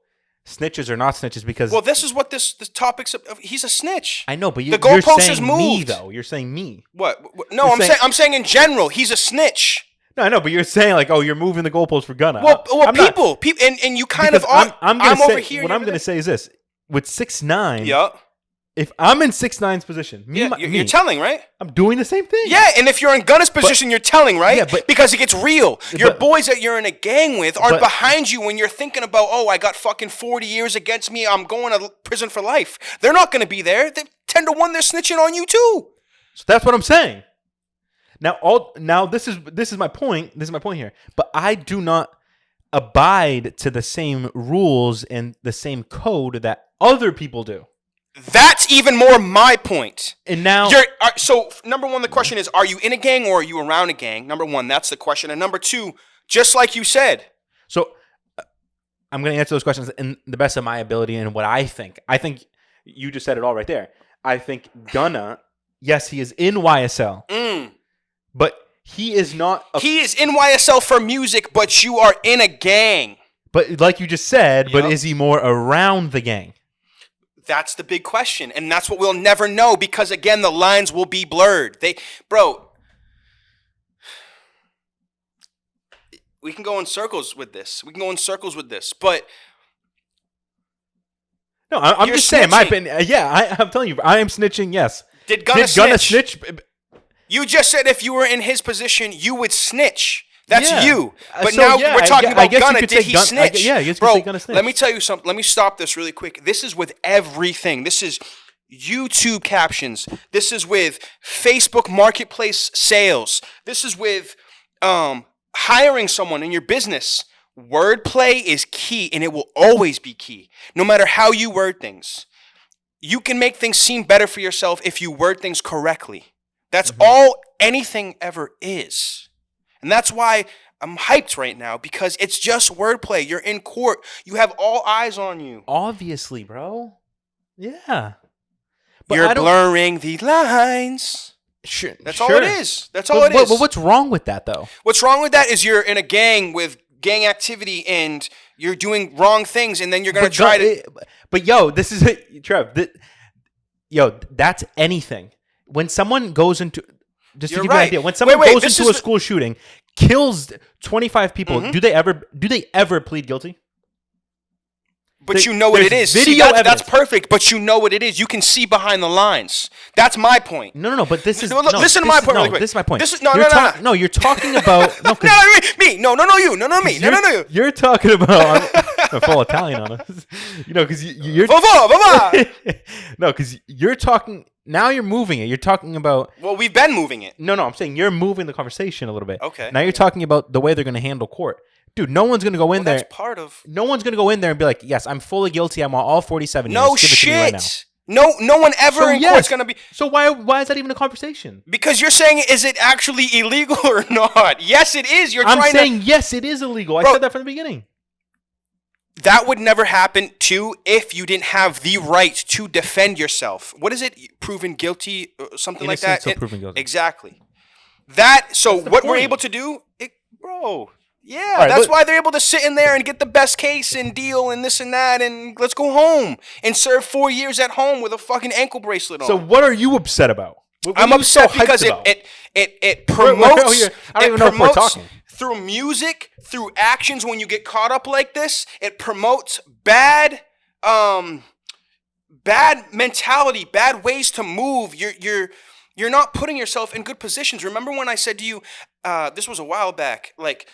snitches or not snitches because... Well, this is what this topic's... He's a snitch. I know, but the goalpost is moved. Me, though. You're saying me. What? No, I'm saying in general, he's a snitch. No, I know, but you're saying like, oh, you're moving the goalpost for Gunna. Well, people, and you kind of are. I'm over here. What I'm going to say is this: with 6ix9ine, yeah. If I'm in 6ix9ine's position, you're telling, right? I'm doing the same thing. Yeah, and if you're in Gunna's position, you're telling, right? Yeah, because it gets real. Your boys that you're in a gang with aren't behind you when you're thinking about, oh, I got fucking 40 years against me. I'm going to prison for life. They're not going to be there. 10 to 1, they're snitching on you too. So that's what I'm saying. Now this is my point. This is my point here. But I do not abide to the same rules and the same code that other people do. That's even more my point. And now... So, number one, the question is, are you in a gang or are you around a gang? Number one, that's the question. And number two, just like you said. So, I'm going to answer those questions in the best of my ability and what I think. I think you just said it all right there. I think Gunna, yes, he is in YSL. But he is not... He is in YSL for music, but you are in a gang. But like you just said, but is he more around the gang? That's the big question, and that's what we'll never know because, again, the lines will be blurred. Bro, we can go in circles with this. But no, I'm just saying my opinion. Yeah, I'm telling you, I am snitching. Yes. Did Gunna snitch? You just said if you were in his position, you would snitch. That's you. But so, now we're talking about Gunna. Did he snitch? Yeah, you Bro, say Gunna snitch. Let me tell you something. Let me stop this really quick. This is with everything. This is YouTube captions. This is with Facebook Marketplace sales. This is with hiring someone in your business. Wordplay is key, and it will always be key, no matter how you word things. You can make things seem better for yourself if you word things correctly. That's all anything ever is. And that's why I'm hyped right now, because it's just wordplay. You're in court. You have all eyes on you. Obviously, bro. Yeah. But you're blurring the lines. Sure. That's all it is. That's all it is. But what's wrong with that, though? What's wrong with that is you're in a gang with gang activity and you're doing wrong things, and then you're going to try to... But, yo, this is... Trev, that's anything. When someone goes into... Just to give you an idea, when someone goes into a school shooting, kills 25 people, do they ever plead guilty? But you know what it is. That's perfect, but you know what it is. You can see behind the lines. That's my point. No, but this is... listen to my point really quick. This is my point. No, you're talking about... No, me. No, you. No, me. No, you. You're talking about... I'm full Italian on us. Because you're... No, because you're talking... Now you're moving it. You're talking about... Well, we've been moving it. No, I'm saying you're moving the conversation a little bit. Okay. Now you're talking about the way they're going to handle court. Dude, no one's going to go in there... That's part of... No one's going to go in there and be like, yes, I'm fully guilty. I'm all 47 years. No shit. Give it to me right now. No one ever in court's going to be... So why is that even a conversation? Because you're saying, is it actually illegal or not? Yes, it is. I'm saying, yes, it is illegal. I said that from the beginning. That would never happen, too, if you didn't have the right to defend yourself. What is it? Proven guilty? Something like that? Proven guilty. Exactly. What we're able to do, bro... Yeah, that's why they're able to sit in there and get the best case and deal and this and that, and let's go home and serve 4 years at home with a fucking ankle bracelet on. So what are you upset about? I'm upset because it promotes... I don't even know if we're talking. through music, through actions, when you get caught up like this, it promotes bad mentality, bad ways to move. You're not putting yourself in good positions. Remember when I said to you, this was a while back, like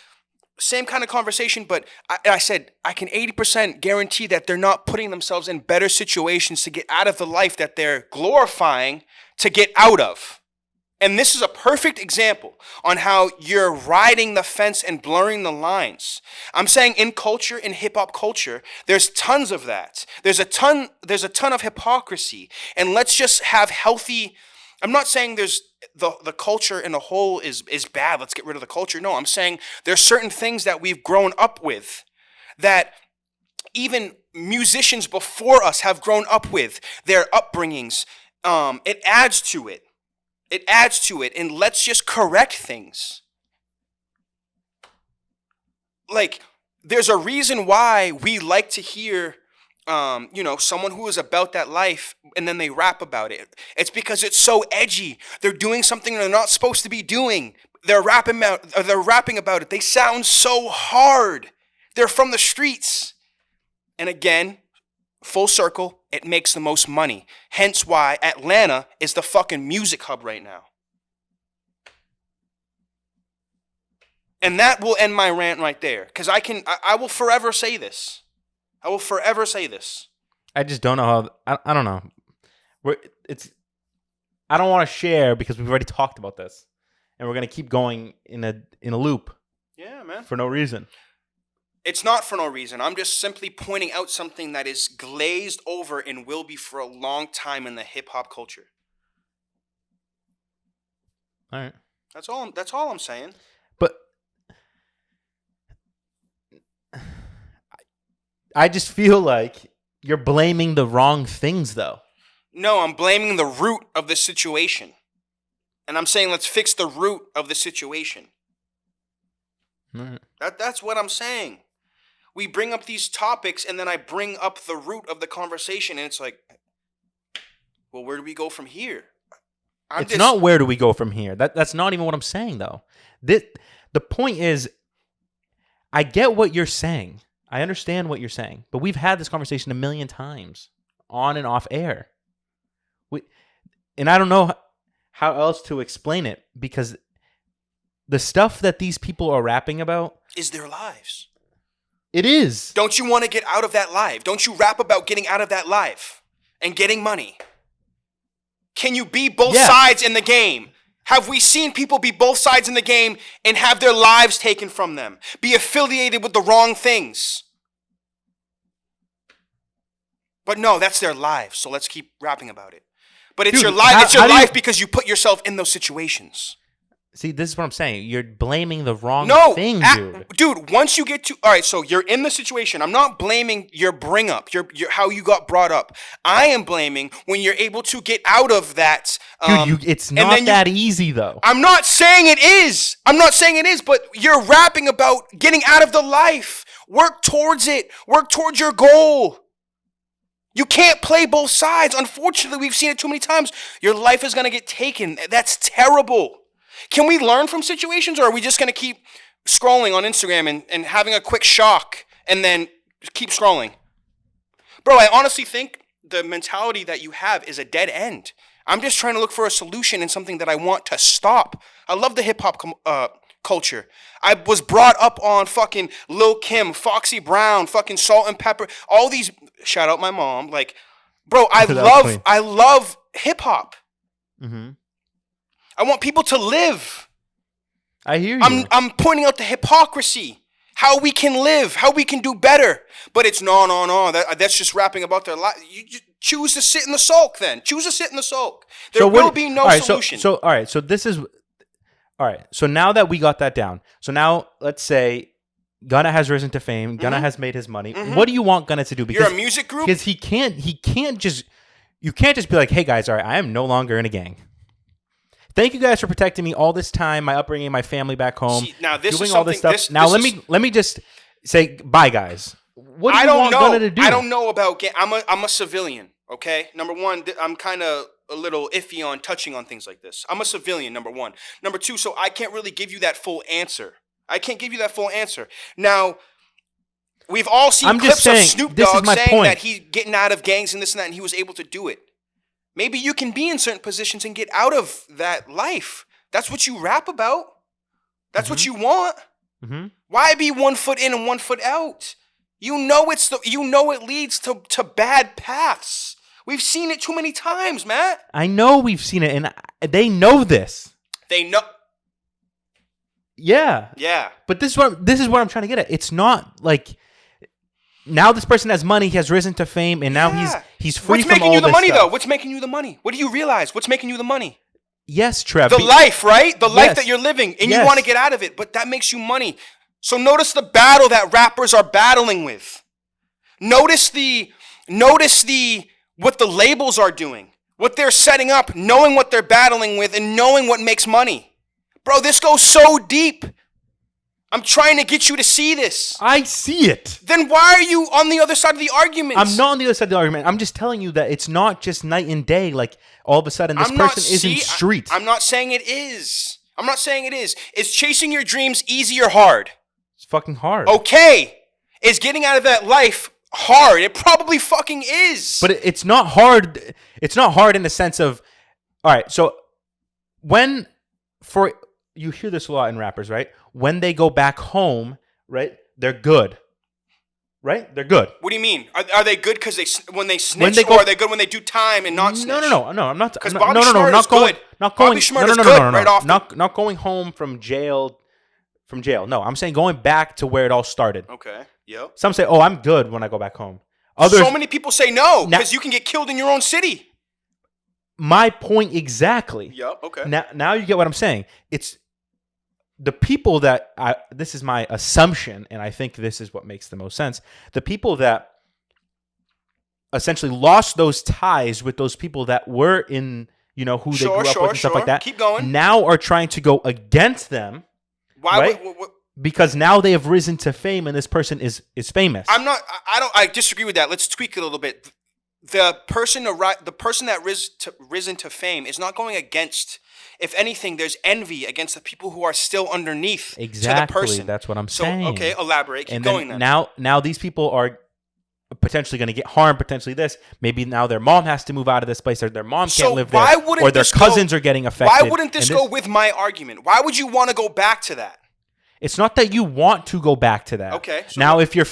same kind of conversation, but I said I can 80% guarantee that they're not putting themselves in better situations to get out of the life that they're glorifying to get out of. And this is a perfect example on how you're riding the fence and blurring the lines. I'm saying in culture, in hip hop culture, there's tons of that. There's a ton of hypocrisy. And let's just have healthy. I'm not saying there's the culture in a whole is bad. Let's get rid of the culture. No, I'm saying there's certain things that we've grown up with that even musicians before us have grown up with, their upbringings. It adds to it. It adds to it, and let's just correct things. Like, there's a reason why we like to hear, someone who is about that life, and then they rap about it. It's because it's so edgy. They're doing something they're not supposed to be doing. They're rapping about it. They sound so hard. They're from the streets. And again, full circle, it makes the most money. Hence why Atlanta is the fucking music hub right now. And that will end my rant right there. Because I will forever say this. I will forever say this. I just don't know how, I don't know. I don't want to share because we've already talked about this. And we're going to keep going in a loop. Yeah, man. For no reason. It's not for no reason. I'm just simply pointing out something that is glazed over and will be for a long time in the hip hop culture. All right. That's all I'm saying. But I just feel like you're blaming the wrong things, though. No, I'm blaming the root of the situation. And I'm saying let's fix the root of the situation. All right. That's what I'm saying. We bring up these topics, and then I bring up the root of the conversation, and it's like, well, where do we go from here? It's not where do we go from here. That's not even what I'm saying, though. The point is, I get what you're saying. I understand what you're saying. But we've had this conversation a million times, on and off air. And I don't know how else to explain it, because the stuff that these people are rapping about is their lives. It is. Don't you want to get out of that life? Don't you rap about getting out of that life and getting money? Can you be both sides in the game? Have we seen people be both sides in the game and have their lives taken from them? Be affiliated with the wrong things? But no, that's their lives, so let's keep rapping about it. But it's your life. It's your life because you put yourself in those situations. See, this is what I'm saying. You're blaming the wrong thing, dude. Dude, once you get to... All right, so you're in the situation. I'm not blaming your bring up, your how you got brought up. I am blaming when you're able to get out of that... Dude, it's not that easy, though. I'm not saying it is. But you're rapping about getting out of the life. Work towards it. Work towards your goal. You can't play both sides. Unfortunately, we've seen it too many times. Your life is going to get taken. That's terrible. Can we learn from situations, or are we just going to keep scrolling on Instagram and having a quick shock and then keep scrolling? Bro, I honestly think the mentality that you have is a dead end. I'm just trying to look for a solution and something that I want to stop. I love the hip-hop culture. I was brought up on fucking Lil Kim, Foxy Brown, fucking Salt and Pepper, all these... Shout out my mom. Like, bro, I love hip-hop. Mm-hmm. I want people to live. I hear you. I'm pointing out the hypocrisy. How we can live. How we can do better. But it's no. That's just rapping about their life. You choose to sit in the sulk then. Choose to sit in the sulk. There will be no solution. So this is... All right. So now that we got that down. So now let's say Gunna has risen to fame. Mm-hmm. Gunna has made his money. Mm-hmm. What do you want Gunna to do? Because you're a music group? Because you can't just be like, hey guys, all right, I am no longer in a gang. Thank you guys for protecting me all this time, my upbringing, my family back home. See, now this doing is all this stuff. Let me just say bye, guys. What do you want Gunna to do? I don't know about I'm a civilian. Okay, number one, I'm kind of a little iffy on touching on things like this. I'm a civilian. Number one. Number two, so I can't really give you that full answer. I can't give you that full answer. Now, we've all seen I'm clips just saying, of Snoop this is Dogg my saying point. that he's getting out of gangs and this and that, and he was able to do it. Maybe you can be in certain positions and get out of that life. That's what you rap about. That's what you want. Mm-hmm. Why be 1 foot in and 1 foot out? You know it leads to bad paths. We've seen it too many times, Matt. I know we've seen it, and they know this. They know. Yeah. Yeah. But this is what I'm trying to get at. It's not like now this person has money, he has risen to fame, and now he's free What's from all making you the this money, stuff. though? What's making you the money? What do you realize? What's making you the money? Yes, Trev. The life, right? The life that you're living, and you Yes. want to get out of it, but that makes you money. So notice the battle that rappers are battling with. Notice what the labels are doing, what they're setting up, knowing what they're battling with, and knowing what makes money. Bro, this goes so deep. I'm trying to get you to see this. I see it. Then why are you on the other side of the argument? I'm not on the other side of the argument. I'm just telling you that it's not just night and day. Like all of a sudden, this person isn't street. I'm not saying it is. I'm not saying it is. Is chasing your dreams easy or hard? It's fucking hard. Okay. Is getting out of that life hard? It probably fucking is. But it's not hard. It's not hard in the sense of, all right. So you hear this a lot in rappers, right? When they go back home, right? They're good. Right? They're good. What do you mean? Are they good because when they snitch, they go, or are they good when they do time and not snitch? No. I'm not. Because Bobby Shmurda is good. Not going. Bobby Shmurda is good right off. Not going home from jail. No, I'm saying going back to where it all started. Okay. Yep. Some say, "Oh, I'm good when I go back home." Others, so many people say no because you can get killed in your own city. My point exactly. Yep. Okay. Now you get what I'm saying. It's the people that this is my assumption, and I think this is what makes the most sense. The people that essentially lost those ties with those people that were in, who they grew up with and stuff like that. Keep going. Now are trying to go against them. Why? Right? Because now they have risen to fame, and this person is famous. I disagree with that. Let's tweak it a little bit. The person that risen to fame is not going against. If anything, there's envy against the people who are still underneath to the person. That's what I'm saying. Okay, elaborate. Keep and going then. then. Now these people are potentially going to get harmed, potentially this. Maybe now their mom has to move out of this place, or their mom can't live there, or their cousins are getting affected. Why wouldn't this go with my argument? Why would you want to go back to that? It's not that you want to go back to that. Okay. So now, if you're,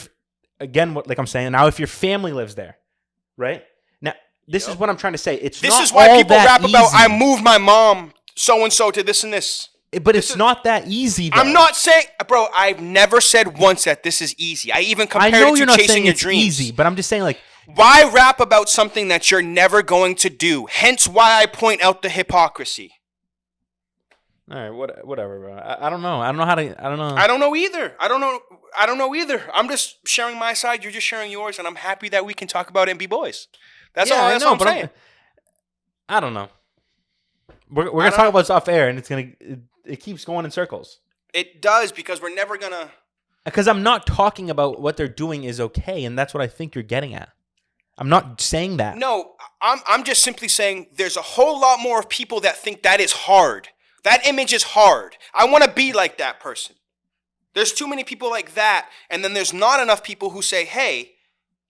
again, like I'm saying, now if your family lives there, right? Now, this is what I'm trying to say. This is why people rap about, I moved my mom so-and-so to this and this. But it's not that easy, though. I'm not saying, bro, I've never said once that this is easy. I even compared it to chasing your dreams. Easy, but I'm just saying, like, why rap about something that you're never going to do? Hence why I point out the hypocrisy. All right, whatever, bro. I don't know. I don't know how to. I don't know. I don't know either. I don't know either. I'm just sharing my side. You're just sharing yours, and I'm happy that we can talk about it and be boys. That's all I'm saying. I don't know. We're gonna talk about this off air, and it keeps going in circles. It does, because we're never gonna. Because I'm not talking about what they're doing is okay, and that's what I think you're getting at. I'm not saying that. No, I'm just simply saying there's a whole lot more people that think that is hard. That image is hard. I want to be like that person. There's too many people like that, and then there's not enough people who say, hey,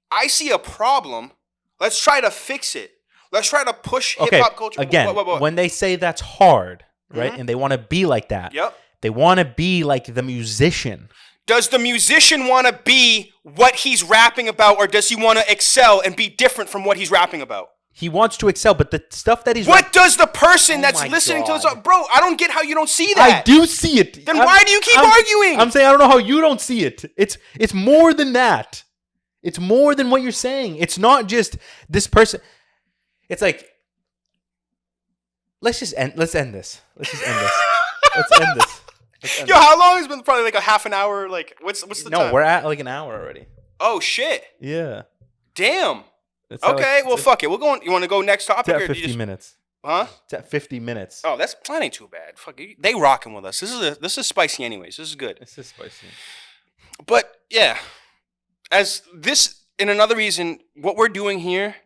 I see a problem. Let's try to fix it. Let's try to push hip-hop culture. Again, when they say that's hard, right, and they want to be like that, they want to be like the musician. Does the musician want to be what he's rapping about, or does he want to excel and be different from what he's rapping about? He wants to excel, but the stuff that he's... What does the person that's listening to this... Bro, I don't get how you don't see that. I do see it. Then why do you keep arguing? I'm saying I don't know how you don't see it. It's more than that. It's more than what you're saying. It's not just this person. It's like... Let's end this. Let's end this. Yo, how long has it been? Probably like a half an hour. Like, what's the time? No, we're at like an hour already. Oh, shit. Yeah. Damn. Okay, well, fuck it. We're going. You want to go next topic? It's at 50 minutes. Huh? It's at 50 minutes. Oh, that ain't too bad. Fuck it. They rocking with us. This is spicy anyways. This is good. This is spicy. But yeah, another reason, what we're doing here,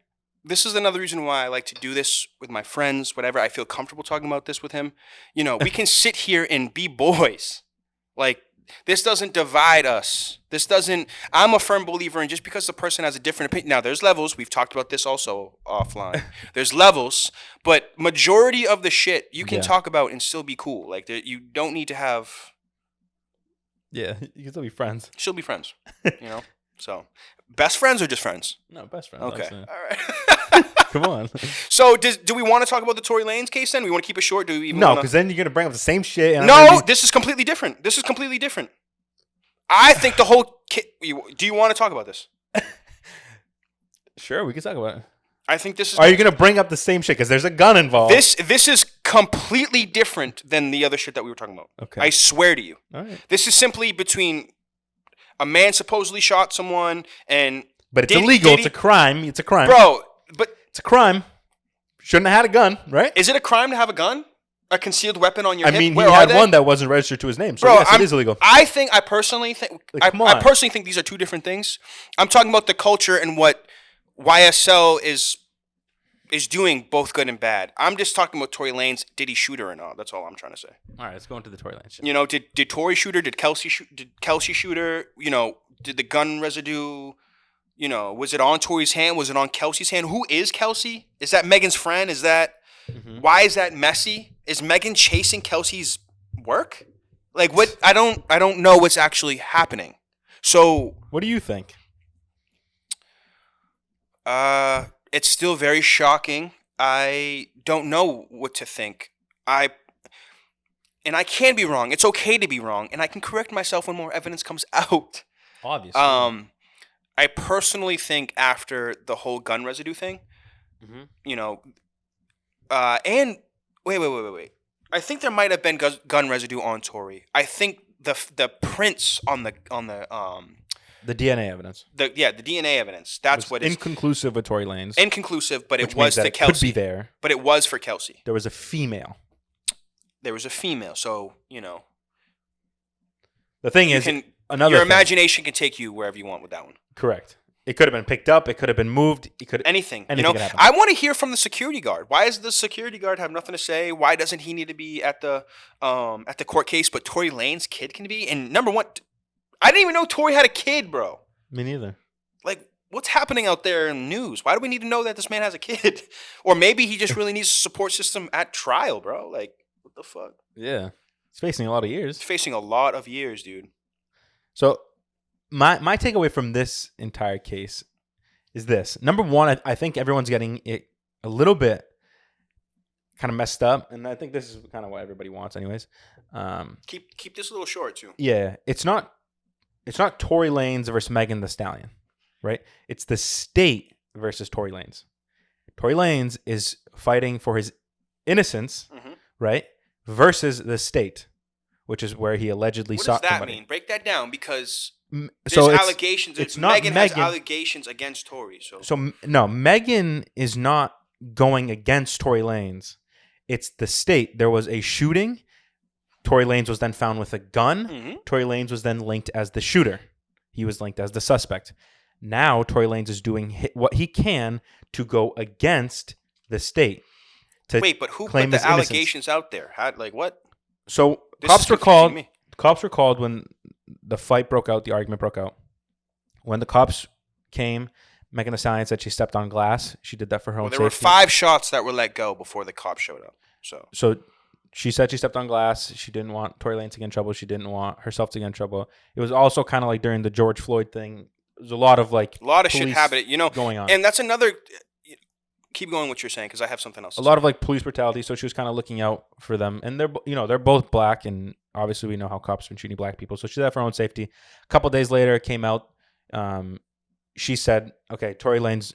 this is another reason why I like to do this with my friends, whatever. I feel comfortable talking about this with him. We can sit here and be boys. Like, This doesn't divide us. This doesn't. I'm a firm believer in just because the person has a different opinion. Now, there's levels. We've talked about this also offline. There's levels, but majority of the shit you can talk about and still be cool. Like you don't need to have. Yeah, you can still be friends. Still be friends. You know. So, best friends or just friends? No, best friends. Okay. All right. Come on. So, do we want to talk about the Tory Lanez case then? We want to keep it short? Do we even No, because then you're gonna bring up the same shit. And No, this is completely different. This is completely different. I think the whole. Do you want to talk about this? Sure, we can talk about it. I think this is. Are you gonna bring up the same shit? Because there's a gun involved. This is completely different than the other shit that we were talking about. Okay. I swear to you. All right. This is simply between a man supposedly shot someone and. But it's illegal. It's a crime. It's a crime, bro. But it's a crime. Shouldn't have had a gun, right? Is it a crime to have a gun? A concealed weapon on your hip? I mean, Where he had one that wasn't registered to his name, so yes, it is illegal. I personally think, like, I personally think these are two different things. I'm talking about the culture and what YSL is doing, both good and bad. I'm just talking about Tory Lanez. Did he shoot her or not? That's all I'm trying to say. All right, let's go into the Tory Lanez shit. You know, did Tory shoot her? Did Kelsey shoot her? You know, did the gun residue? You know, was it on Tory's hand? Was it on Kelsey's hand? Who is Kelsey? Is that Megan's friend? Is that why is that messy? Is Megan chasing Kelsey's work? Like what? I don't know what's actually happening. So what do you think? It's still very shocking. I don't know what to think. And I can be wrong. It's okay to be wrong, and I can correct myself when more evidence comes out. Obviously. I personally think after the whole gun residue thing, you know, and wait. I think there might have been gun residue on Tory. I think the prints on the DNA evidence. The DNA evidence. That's what is inconclusive with Tory Lanez. Inconclusive, but it was to Kelsey. Could be there, but it was for Kelsey. There was a female. So you know. The thing is, your imagination can take you wherever you want with that one. Correct. It could have been picked up. It could have been moved. It could anything. You know, could happen. I want to hear from the security guard. Why does the security guard have nothing to say? Why doesn't he need to be at the court case? But Tory Lanez's kid can be. And number one, I didn't even know Tory had a kid, bro. Me neither. Like, what's happening out there in the news? Why do we need to know that this man has a kid? Or maybe he just really needs a support system at trial, bro. Like, what the fuck? Yeah, he's facing a lot of years. He's facing a lot of years, dude. So. My takeaway from this entire case is this. Number one, I think everyone's getting it a little bit kind of messed up, and I think this is kind of what everybody wants anyways. Keep this a little short, too. Yeah, it's not Tory Lanez versus Megan Thee Stallion, right? It's the state versus Tory Lanez. Tory Lanez is fighting for his innocence, right, versus the state, which is where he allegedly sought somebody. What does that mean? Break that down, because so there's allegations. It's not Megan has allegations against Tory. So no, Megan is not going against Tory Lanez. It's the state. There was a shooting. Tory Lanez was then found with a gun. Tory Lanez was then linked as the shooter. He was linked as the suspect. Now Tory Lanez is doing what he can to go against the state. Wait, but who put the allegations out there? What? So cops were called. Cops were called when the fight broke out. The argument broke out. When the cops came, Megan Thee Stallion said she stepped on glass. She did that for her own safety. There were 5 shots that were let go before the cops showed up. So she said she stepped on glass. She didn't want Tory Lanez to get in trouble. She didn't want herself to get in trouble. It was also kind of like during the George Floyd thing. There's a lot of shit happening, going on. And that's another. Keep going what you're saying, because I have something else. A lot of police brutality. So she was kind of looking out for them, and they're both black, and obviously we know how cops have been shooting black people. So she did that for her own safety. A couple days later, it came out. She said, "Okay, Tory Lanez."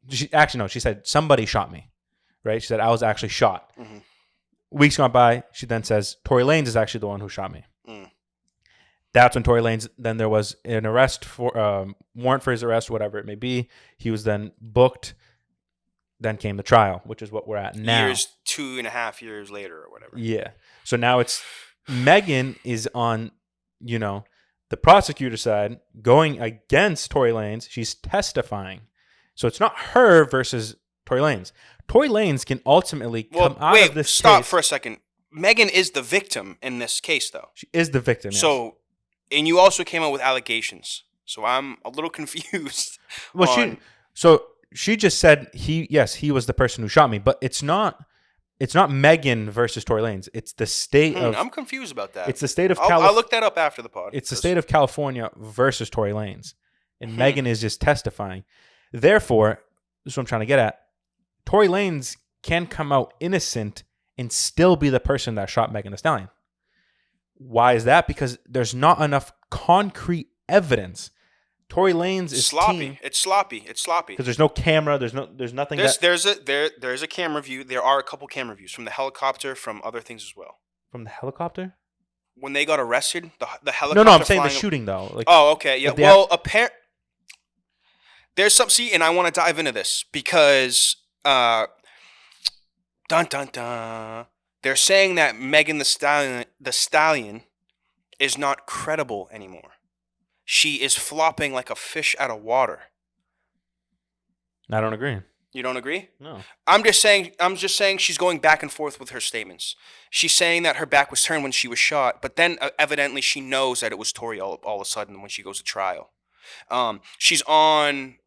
She said somebody shot me. Right? She said I was actually shot. Weeks gone by, she then says Tory Lanez is actually the one who shot me. That's when Tory Lanez. Then there was an arrest for warrant for his arrest, whatever it may be. He was then booked. Then came the trial, which is what we're at now. 2.5 years later or whatever. Yeah. So now it's Megan is on, the prosecutor side going against Tory Lanez. She's testifying. So it's not her versus Tory Lanez. Tory Lanez can ultimately come out of this case. Stop for a second. Megan is the victim in this case, though. She is the victim. So And you also came out with allegations. So I'm a little confused. Well, she just said he was the person who shot me, but it's not Megan versus Tory Lanez. It's the state of I'm confused about that. It's the state of I'll look that up after the pod. It's the state of California versus Tory Lanez. And Megan is just testifying. Therefore, this is what I'm trying to get at. Tory Lanez can come out innocent and still be the person that shot Megan Thee Stallion. Why is that? Because there's not enough concrete evidence. Tory Lanez is sloppy. It's sloppy. Because there's no camera. There's nothing. There's a camera view. There are a couple camera views from the helicopter, from other things as well. From the helicopter? When they got arrested, the helicopter. No, I'm saying the shooting though. Like, oh, okay, yeah. Well, there's some. See, and I want to dive into this because, dun dun dun. They're saying that Megan the Stallion is not credible anymore. She is flopping like a fish out of water. I don't agree. You don't agree? No. I'm just saying she's going back and forth with her statements. She's saying that her back was turned when she was shot, but then evidently she knows that it was Tory all of a sudden when she goes to trial. She's on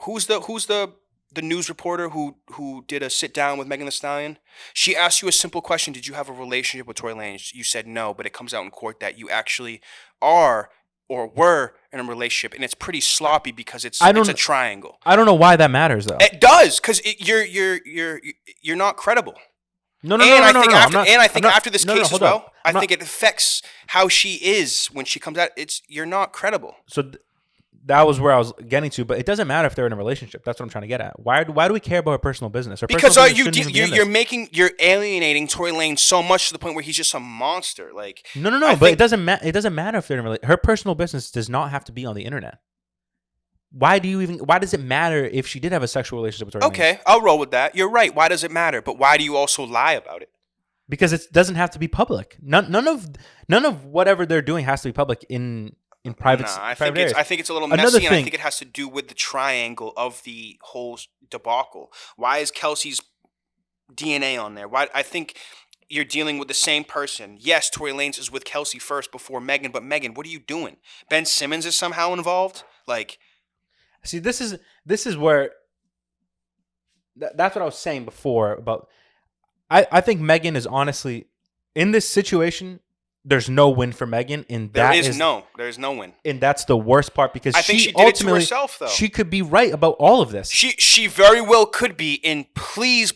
who's the news reporter who did a sit down with Megan Thee Stallion? She asked you a simple question: did you have a relationship with Tory Lanez? You said no, but it comes out in court that you actually are or were in a relationship, and it's pretty sloppy because it's a triangle. I don't know why that matters though. It does, because you're not credible. No. I think after this case as well, I think it affects how she is when she comes out. You're not credible. So that was where I was getting to, but it doesn't matter if they're in a relationship. That's what I'm trying to get at. Why do we care about her personal business? Because you're alienating Tory Lanez so much to the point where he's just a monster. Like no. But it doesn't matter if they're in a relationship. Her personal business does not have to be on the internet. Why does it matter if she did have a sexual relationship with Tory Lanez? Okay, I'll roll with that. You're right. Why does it matter? But why do you also lie about it? Because it doesn't have to be public. None of whatever they're doing has to be public in private. Nah, I think it's a little messy, and I think it has to do with the triangle of the whole debacle. Why is Kelsey's DNA on there? Why? I think you're dealing with the same person. Yes, Tory Lanez is with Kelsey first before Megan, but Megan, what are you doing? Ben Simmons is somehow involved. Like, see, this is where that's what I was saying before about. I think Megan is honestly in this situation. There's no win for Megan, and there's no win, and that's the worst part because I think she did it to herself. Though she could be right about all of this, she very well could be. And please,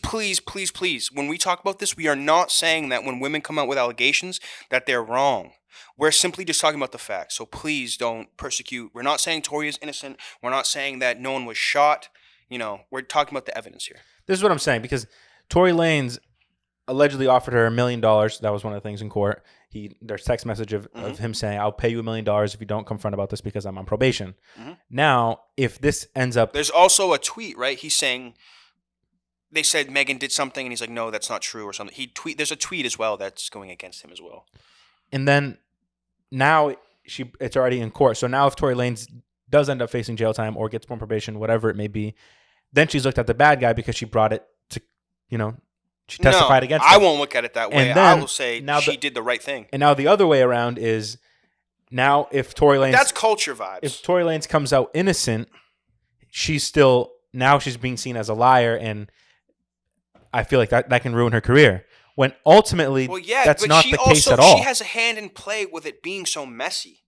when we talk about this, we are not saying that when women come out with allegations that they're wrong. We're simply just talking about the facts. So please don't persecute. We're not saying Tory is innocent. We're not saying that no one was shot. We're talking about the evidence here. This is what I'm saying because Tory Lanez allegedly offered her $1 million. That was one of the things in court. There's text message of him saying, "I'll pay you $1 million if you don't confront about this because I'm on probation." Mm-hmm. Now, if this ends up, there's also a tweet, right? He's saying they said Megan did something, and he's like, "No, that's not true," or something. There's a tweet as well that's going against him as well. And then now it's already in court. So now if Tory Lanez does end up facing jail time or gets more probation, whatever it may be, then she's looked at the bad guy because she brought it to, she testified against him. I won't look at it that way. I will say she did the right thing. And now the other way around is now if Tory Lanez... That's culture vibes. If Tory Lanez comes out innocent, she's being seen as a liar, and I feel like that can ruin her career. When ultimately, that's not the case at all. She has a hand in play with it being so messy.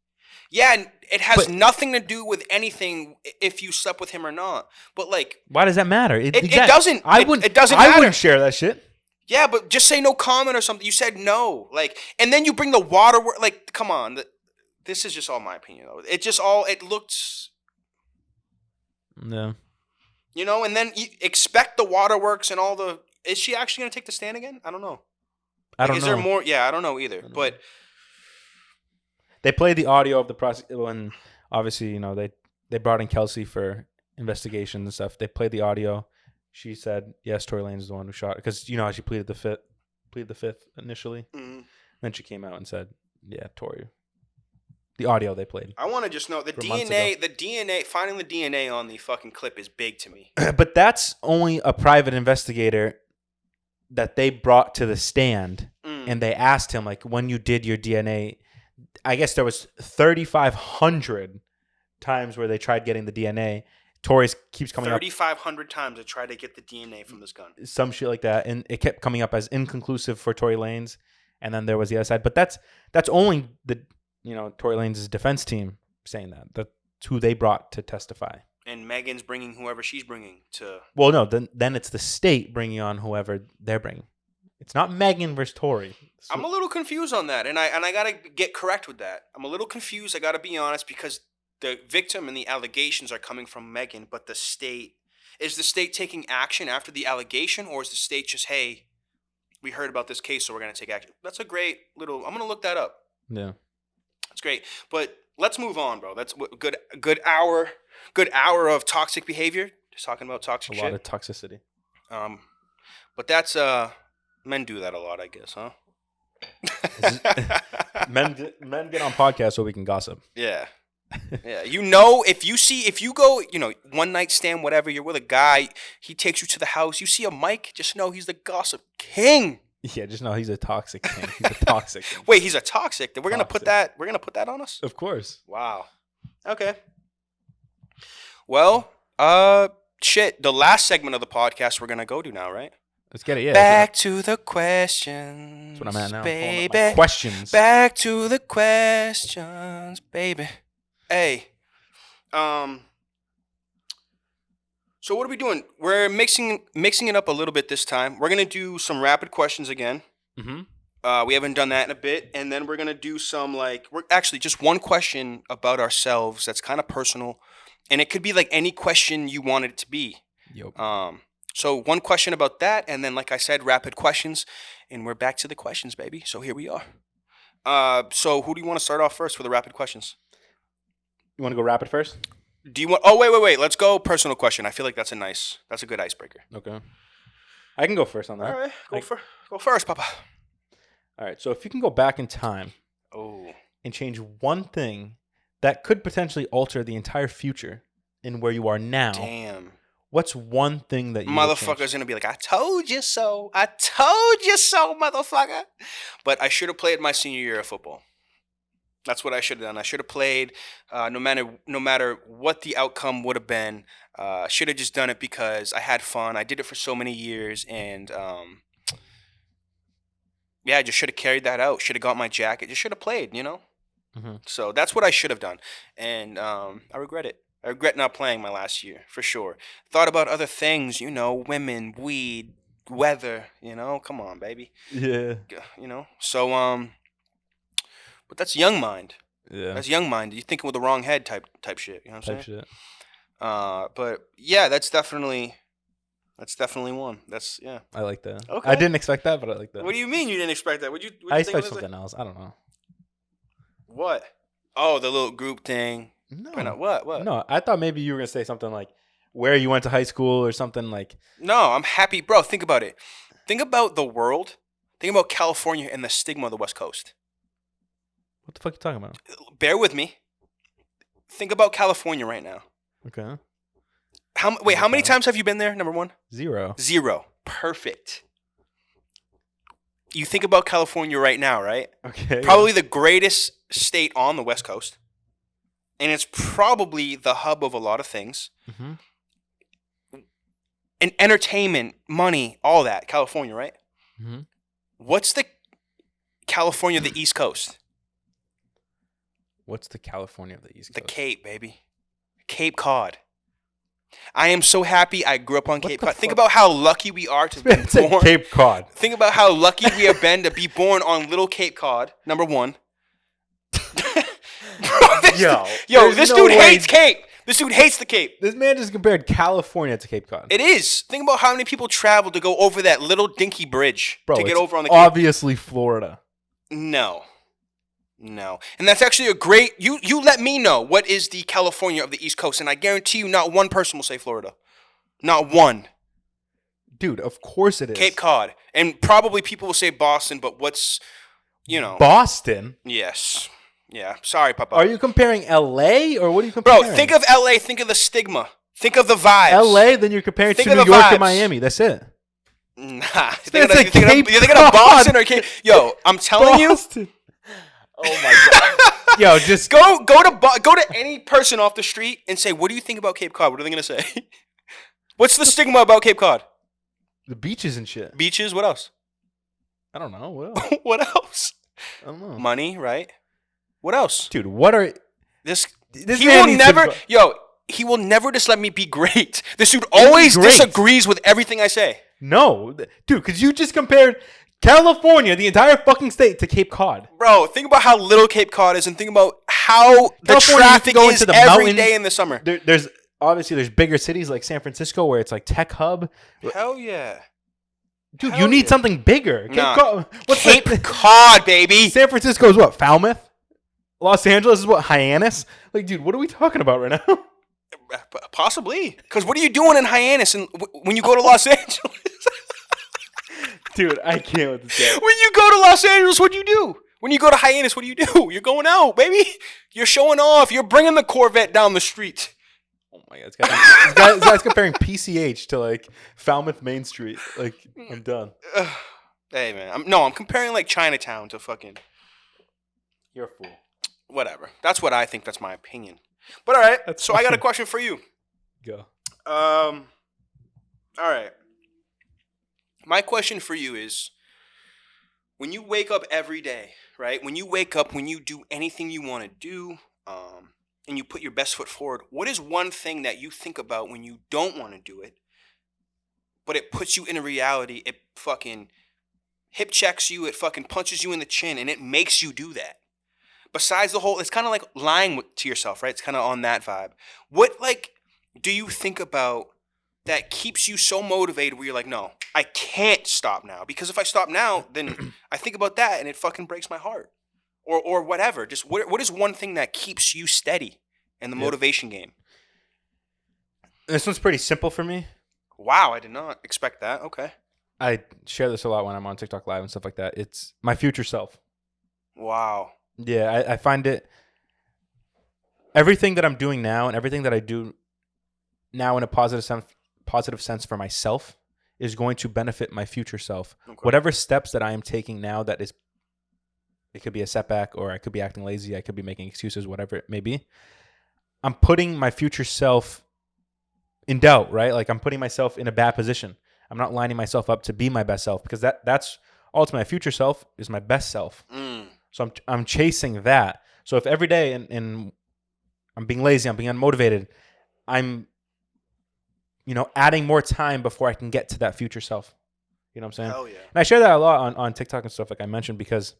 Yeah, and it has nothing to do with anything if you slept with him or not. But why does that matter? It doesn't. It doesn't matter. I wouldn't share that shit. Yeah, but just say no comment or something. You said no, and then you bring the water. Come on. This is just all my opinion, though. It looked. No. And then you expect the waterworks and all the. Is she actually going to take the stand again? I don't know. I don't know. Is there more? Yeah, I don't know either. But they played the audio of the process when obviously they brought in Kelsey for investigations and stuff. They played the audio. She said yes, Tory Lanez is the one who shot because how she pleaded the fifth initially. Mm-hmm. Then she came out and said, "Yeah, Tory." The audio they played. I want to just know the DNA. Finding the DNA on the fucking clip is big to me. But that's only a private investigator that they brought to the stand, and they asked him when you did your DNA, I guess there was 3,500 times where they tried getting the DNA. Tory keeps coming up 3,500 times I tried to get the DNA from this gun. some shit like that, and it kept coming up as inconclusive for Tory Lanez. And then there was the other side, but that's only the Tory Lanez's defense team saying that. That's who they brought to testify. And Megan's bringing whoever she's bringing to. Well, no, then it's the state bringing on whoever they're bringing. It's not Megan versus Tory. So, I'm a little confused on that, and I gotta get correct with that. I'm a little confused. I gotta be honest, because the victim and the allegations are coming from Megan, but the state is the state taking action after the allegation, or is the state just, hey, we heard about this case, so we're gonna take action? That's a great little. I'm gonna look that up. yeah. That's great, but let's move on, bro. That's what good hour of toxic behavior. Just talking about toxic shit. A lot of toxicity. But that's men do that a lot, I guess, huh? Men get on podcasts so we can gossip. Yeah. Yeah. If you go, one night stand, whatever, you're with a guy, he takes you to the house, you see a mic, just know he's the gossip king. Yeah, just know he's a toxic king. He's a toxic king. Wait, he's a toxic. We're gonna put that on us? Of course. Wow. Okay. Well, shit. The last segment of the podcast we're gonna go to now, right? Let's get it. Yeah. Back to the questions. That's what I'm at now. Baby. Questions. Back to the questions, baby. Hey. So what are we doing? We're mixing it up a little bit this time. We're gonna do some rapid questions again. Mm-hmm. We haven't done that in a bit, and then we're gonna do some we're actually just one question about ourselves that's kind of personal, and it could be like any question you want it to be. Yep. So one question about that, and then like I said, rapid questions, and we're back to the questions, baby. So here we are. So who do you want to start off first for the rapid questions? You want to go rapid first? Do you want? Oh wait. Let's go personal question. I feel like that's a good icebreaker. Okay. I can go first on that. All right, go first, Papa. All right. So if you can go back in time, and change one thing that could potentially alter the entire future in where you are now. Damn. What's one thing that you motherfucker's gonna be like, I told you so. I told you so, motherfucker. But I should have played my senior year of football. That's what I should have done. I should have played, no matter what the outcome would have been. Should have just done it because I had fun. I did it for so many years, and I just should have carried that out. Should have got my jacket. Just should have played, Mm-hmm. So that's what I should have done, and I regret it. I regret not playing my last year, for sure. Thought about other things, women, weed, weather, come on, baby. Yeah. So, but that's young mind. Yeah. That's young mind. You're thinking with the wrong head type shit, you know what I'm saying? Shit. But yeah, that's definitely one. That's, yeah. I like that. Okay. I didn't expect that, but I like that. What do you mean you didn't expect that? What'd you I think expect something else. I don't know. What? Oh, the little group thing. No. What? No, I thought maybe you were going to say something like where you went to high school or something like. No, I'm happy. Bro, think about it. Think about the world. Think about California and the stigma of the West Coast. What the fuck are you talking about? Bear with me. Think about California right now. Okay. How many times have you been there, number one? 0. 0. Perfect. You think about California right now, right? Okay. Probably the greatest state on the West Coast. And it's probably the hub of a lot of things. Mm-hmm. And entertainment, money, all that. California, right? Mm-hmm. What's the California of the East Coast? What's the California of the East Coast? The Cape, baby. Cape Cod. I am so happy I grew up on Cape Cod. Think about how lucky we are to be born. Cape Cod. Think about how lucky we have been to be born on little Cape Cod, number one. This dude hates Cape. This dude hates the Cape. This man just compared California to Cape Cod. It is. Think about how many people travel to go over that little dinky bridge to get over on the Cape. Obviously Florida. No. And that's actually a great... You let me know what is the California of the East Coast, and I guarantee you not one person will say Florida. Not one. Dude, of course it is. Cape Cod. And probably people will say Boston, but what's... Boston? Yes. Yeah. Sorry, Papa. Are you comparing L.A. or what are you comparing? Bro, think of L.A. Think of the stigma. Think of the vibes. L.A., then you're comparing to New York and Miami. That's it. Nah. You're thinking of Boston or Cape... Yo, I'm telling you... Oh my god. Yo, just go to any person off the street and say, "What do you think about Cape Cod?" What are they gonna say? What's the stigma about Cape Cod? the beaches and shit. Beaches. What else? I don't know. What else? What else? I don't know. Money, right? What else? Dude, what are This this he man will needs never. to- Yo, he will never just let me be great. This dude always great. disagrees with everything I say. No, dude, because you just compared California, the entire fucking state, to Cape Cod. Bro, think about how little Cape Cod is, and think about how the California, you traffic can go is into the every mountains. day in the summer. There's obviously bigger cities like San Francisco where it's like tech hub. Hell yeah. Dude, Hell you need yeah. something bigger. Cape Nah. Cod. What's Cape like, Cod, baby. San Francisco is what? Falmouth? Los Angeles is what? Hyannis? Like, dude, what are we talking about right now? Possibly. Because what are you doing in Hyannis when you go to Los Angeles? Dude, I can't with this guy. When you go to Los Angeles, what do you do? When you go to Hyannis, what do you do? You're going out, baby. You're showing off. You're bringing the Corvette down the street. Oh my god, this guy's comparing PCH to like Falmouth Main Street. Like, I'm done. Hey, man. I'm comparing like Chinatown to fucking You're a fool. whatever. That's what I think. That's my opinion. But all right. That's So I got a fine. question for you. Go. All right. My question for you is, when you wake up every day, right? When you wake up, when you do anything you want to do, and you put your best foot forward, what is one thing that you think about when you don't want to do it, but it puts you in a reality? It fucking hip checks you, it fucking punches you in the chin, and it makes you do that. Besides the whole, it's kind of like lying to yourself, right? It's kind of on that vibe. What, like, do you think about that keeps you so motivated where you're like, no, I can't stop now? Because if I stop now, then I think about that and it fucking breaks my heart. Or whatever. Just what is one thing that keeps you steady in the motivation game? This one's pretty simple for me. Wow, I did not expect that. Okay. I share this a lot when I'm on TikTok Live and stuff like that. It's my future self. Wow. Yeah, I find it. Everything that I'm doing now and everything that I do now in a positive sense for myself is going to benefit my future self. Okay. Whatever steps that I am taking now that is, it could be a setback or I could be acting lazy, I could be making excuses, whatever it may be. I'm putting my future self in doubt, right? Like I'm putting myself in a bad position. I'm not lining myself up to be my best self because that's ultimately my future self is my best self. So I'm chasing that. So if every day and I'm being lazy, I'm being unmotivated, I'm adding more time before I can get to that future self. You know what I'm saying? Hell yeah. And I share that a lot on TikTok and stuff like I mentioned because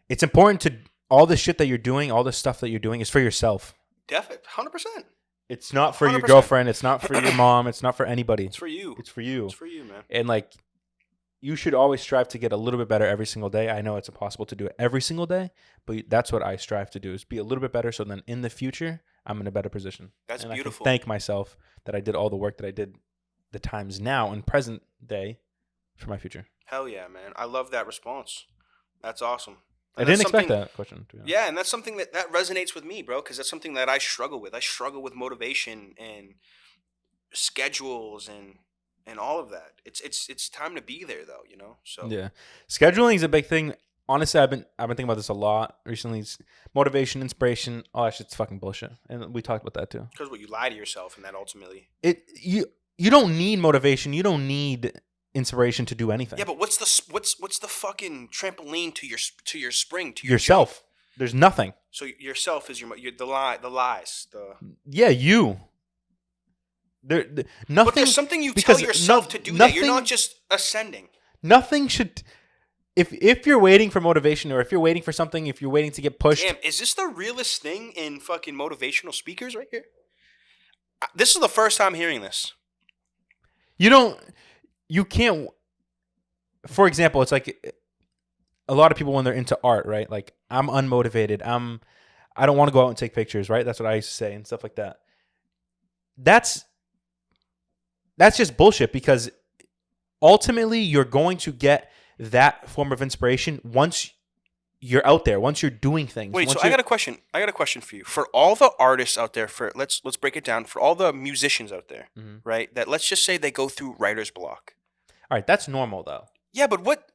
it's important to all the shit that you're doing, all the stuff that you're doing is for yourself. Definitely. 100%. It's not for your 100%. girlfriend. It's not for your mom. It's not for anybody. It's for you. It's for you. It's for you, man. And like, you should always strive to get a little bit better every single day. I know it's impossible to do it every single day, but that's what I strive to do is be a little bit better. So then in the future, I'm in a better position. That's and beautiful. I can thank myself that I did all the work that I did the times now and present day for my future. Hell yeah, man. I love that response. That's awesome. I And didn't that's expect something- that question. To be honest. Yeah, and that's something that resonates with me, bro, because that's something that I struggle with. I struggle with motivation and schedules and all of that. It's time to be there though, you know? So Yeah, scheduling is a big thing. Honestly, I've been thinking about this a lot recently. It's motivation, inspiration, all that shit's fucking bullshit, and we talked about that too. because what you lie to yourself and that ultimately. You don't need motivation. You don't need inspiration to do anything. Yeah, but what's the fucking trampoline to your spring to your Yourself. jump? There's nothing. So yourself is your the lies. Yeah, you. Nothing. But there's something you tell because yourself to do that. You're nothing- not just ascending. Nothing should. If you're waiting for motivation or if you're waiting for something, if you're waiting to get pushed, Damn, is this the realest thing in fucking motivational speakers right here? This is the first time hearing this. you can't. For example, it's like a lot of people when they're into art, right? Like I'm unmotivated. I don't want to go out and take pictures, right? That's what I used to say and stuff like that. That's just bullshit because ultimately you're going to get that form of inspiration once you're out there, once you're doing things. Wait, once so I got a question. I got a question for you. For all the artists out there, let's break it down. For all the musicians out there, Mhm. right? That let's just say they go through writer's block. All right, that's normal though. Yeah, but what?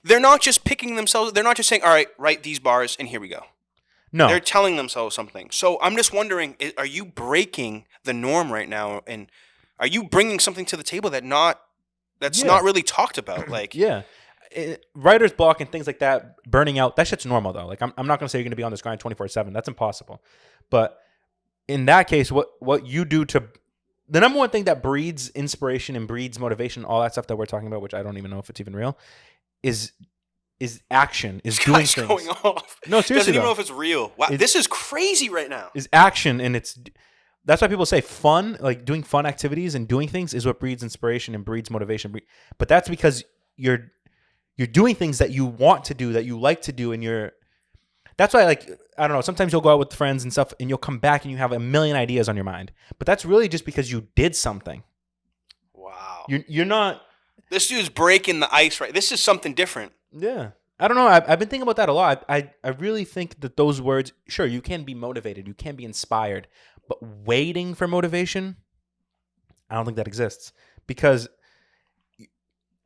They're not just picking themselves. They're not just saying, "All right, write these bars and here we go." No. They're telling themselves something. So I'm just wondering: are you breaking the norm right now, and are you bringing something to the table that's Yeah. not really talked about? Like, Yeah. Writer's block and things like that, burning out, that shit's normal though. Like I'm not gonna say you're gonna be on this grind 24/7. That's impossible. But in that case, what you do to the number one thing that breeds inspiration and breeds motivation, all that stuff that we're talking about, which I don't even know if it's even real, is action, is doing guy's things. going off. No, seriously, Doesn't even though. know if it's real. Wow, this is crazy right now. Is action, and that's why people say fun, like doing fun activities and doing things is what breeds inspiration and breeds motivation. But that's because you're doing things that you want to do, that you like to do, and that's why, like, I don't know, sometimes you'll go out with friends and stuff and you'll come back and you have a million ideas on your mind. But that's really just because you did something. Wow. You're not. This dude's breaking the ice, right? This is something different. Yeah. I don't know. I've been thinking about that a lot. I really think that those words, sure, you can be motivated, you can be inspired, but waiting for motivation, I don't think that exists. Because,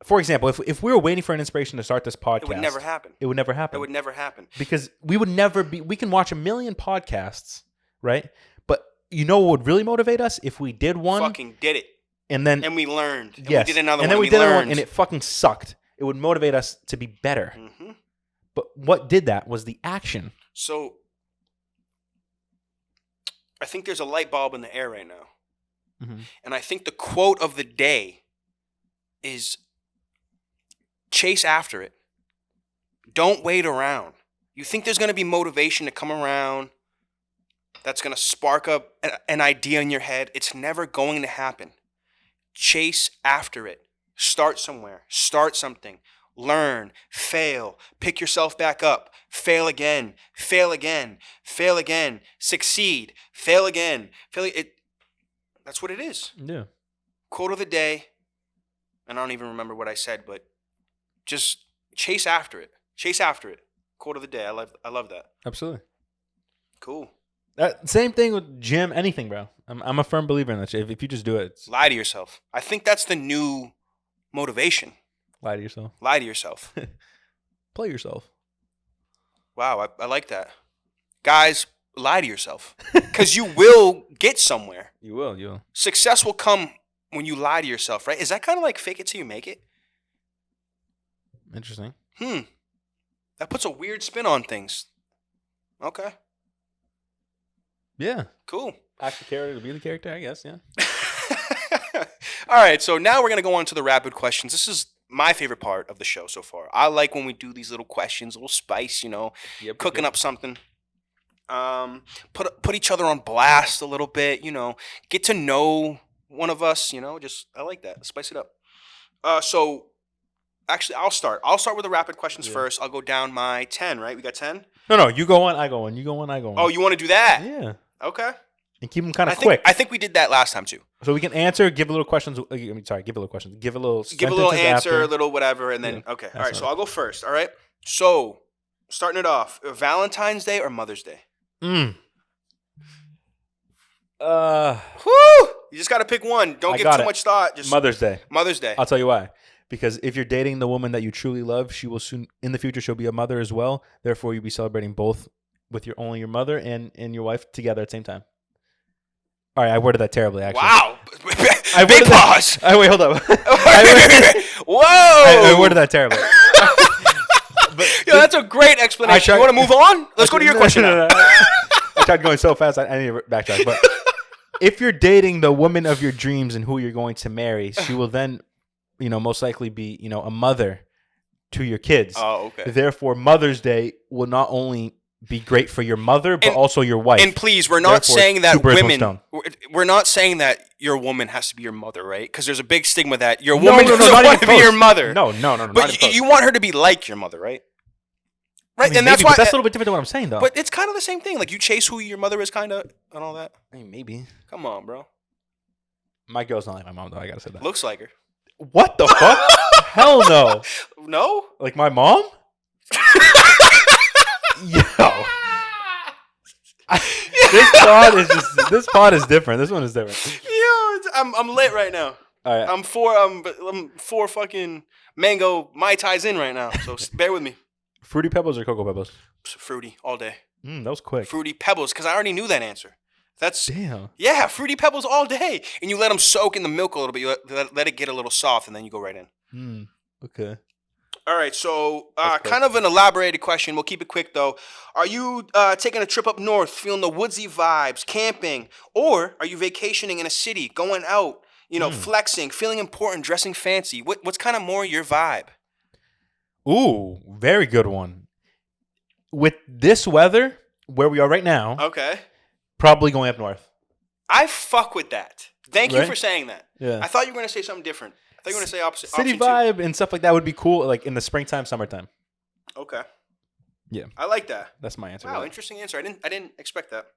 for example, if we were waiting for an inspiration to start this podcast, It would never happen. It would never happen. It would never happen. Because we would never be, we can watch a million podcasts, right? But you know what would really motivate us? If we did one. Fucking did it. And then. And we learned. And yes. we did another and one. then we we did learned. another one and it fucking sucked. It would motivate us to be better. Mm-hmm. But what did that was the action. So I think there's a light bulb in the air right now. Mm-hmm. And I think the quote of the day is chase after it. Don't wait around. You think there's going to be motivation to come around that's going to spark up an idea in your head? It's never going to happen. Chase after it. Start somewhere. Start something. Learn. Fail. Pick yourself back up. Fail again. Fail again. Fail again. Succeed. Fail again. That's what it is. Yeah. Quote of the day. And I don't even remember what I said, but just chase after it. Chase after it. Quote of the day. I love that. Absolutely. Cool. Same thing with gym, anything, bro. I'm a firm believer in that shit. If you just do it, Lie to yourself. I think that's the new motivation. lie to yourself. Lie to yourself. Play yourself. Wow, I like that. Guys, lie to yourself. Because you will get somewhere. You will. Success will come when you lie to yourself, right? Is that kind of like fake it till you make it? Interesting. That puts a weird spin on things. Okay. Yeah. Cool. Act the character to be the character, I guess, yeah. All right, so now we're going to go on to the rapid questions. This is my favorite part of the show so far. I like when we do these little questions, a little spice, Yep, cooking up something. Put each other on blast a little bit, get to know one of us, just I like that. Spice it up. So actually I'll start with the rapid questions first. I'll go down my 10, right? We got 10? No, you go on, I go on. You go on, I go on. Oh, you want to do that? Yeah. Okay. And keep them kind of quick. I think we did that last time too. So we can answer, give a little questions. Give a little questions. Give a little answer, after. a little whatever, and then, Yeah, okay. All right, so I'll go first, all right? So, starting it off, Valentine's Day or Mother's Day? Whew! You just got to pick one. Don't give too much thought. Just Mother's Day. Mother's Day. I'll tell you why. Because if you're dating the woman that you truly love, she will soon, in the future, she'll be a mother as well. Therefore, you'll be celebrating both with only your mother and your wife together at the same time. All right, I worded that terribly, actually. Wow. Big pause. Wait, hold up. Whoa. I worded that terribly. Yo, that's a great explanation. You want to move on? Let's go to your question now. I tried going so fast, I need to backtrack. But if you're dating the woman of your dreams and who you're going to marry, she will then, most likely be, a mother to your kids. Oh, okay. Therefore, Mother's Day will not only be great for your mother, but also your wife. And please, we're not saying that women. We're not saying that your woman has to be your mother, right? Because there's a big stigma that your woman doesn't want to be your mother. No. But you want her to be like your mother, right? Right, I mean, and maybe, that's why. But that's a little bit different than what I'm saying, though. But it's kind of the same thing. Like you chase who your mother is, kind of, and all that. I mean, maybe. Come on, bro. My girl's not like my mom, though. I gotta say that. Looks like her. What the fuck? Hell no. No? Like my mom? Yo. This pod is different. This one is different. Yo, I'm lit right now. All right. I'm four fucking mango Mai Tais in right now. So bear with me. Fruity Pebbles or Cocoa Pebbles? Fruity all day. That was quick. Fruity Pebbles, because I already knew that answer. That's Damn. yeah, Fruity Pebbles all day, and you let them soak in the milk a little bit. You let it get a little soft, and then you go right in. Okay. All right, so That's quick. kind of an elaborated question. We'll keep it quick though. Are you taking a trip up north, feeling the woodsy vibes, camping, or are you vacationing in a city, going out, flexing, feeling important, dressing fancy? What's kind of more your vibe? Ooh, very good one. With this weather, where we are right now, Okay, probably going up north. I fuck with that. Thank you Right? for saying that. Yeah. I thought you were gonna say something different. I thought you were gonna say opposite. City option two. vibe and stuff like that would be cool, like in the springtime, summertime. Okay. Yeah. I like that. That's my answer. Wow, interesting answer. I didn't expect that.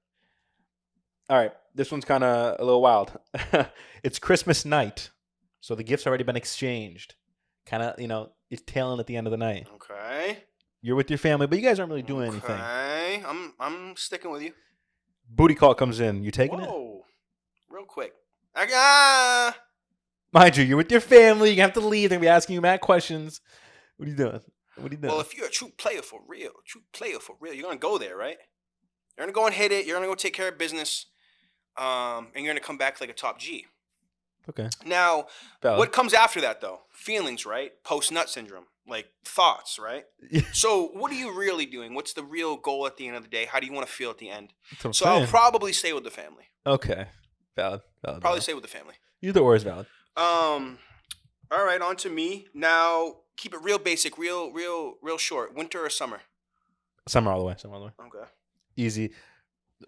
All right, this one's kind of a little wild. It's Christmas night, so the gifts already been exchanged. Kind of, it's tailing at the end of the night. Okay. You're with your family, but you guys aren't really doing anything. Okay. I'm sticking with you. Booty call comes in. You taking it? Whoa. Real quick. Mind you, you're with your family. You have to leave. They're gonna be asking you mad questions. What are you doing? Well, if you're a true player for real, you're gonna go there, right? You're gonna go and hit it. You're gonna go take care of business, and you're gonna come back like a top G. Okay. Now, Valid. what comes after that though? Feelings, right? Post nut syndrome, like thoughts, right? So, what are you really doing? What's the real goal at the end of the day? How do you want to feel at the end? So, I'll probably stay with the family. Okay. Valid. Probably stay with the family. Either or is valid. All right, on to me. Now, keep it real basic, real short. Winter or summer? Summer all the way. Okay. Easy.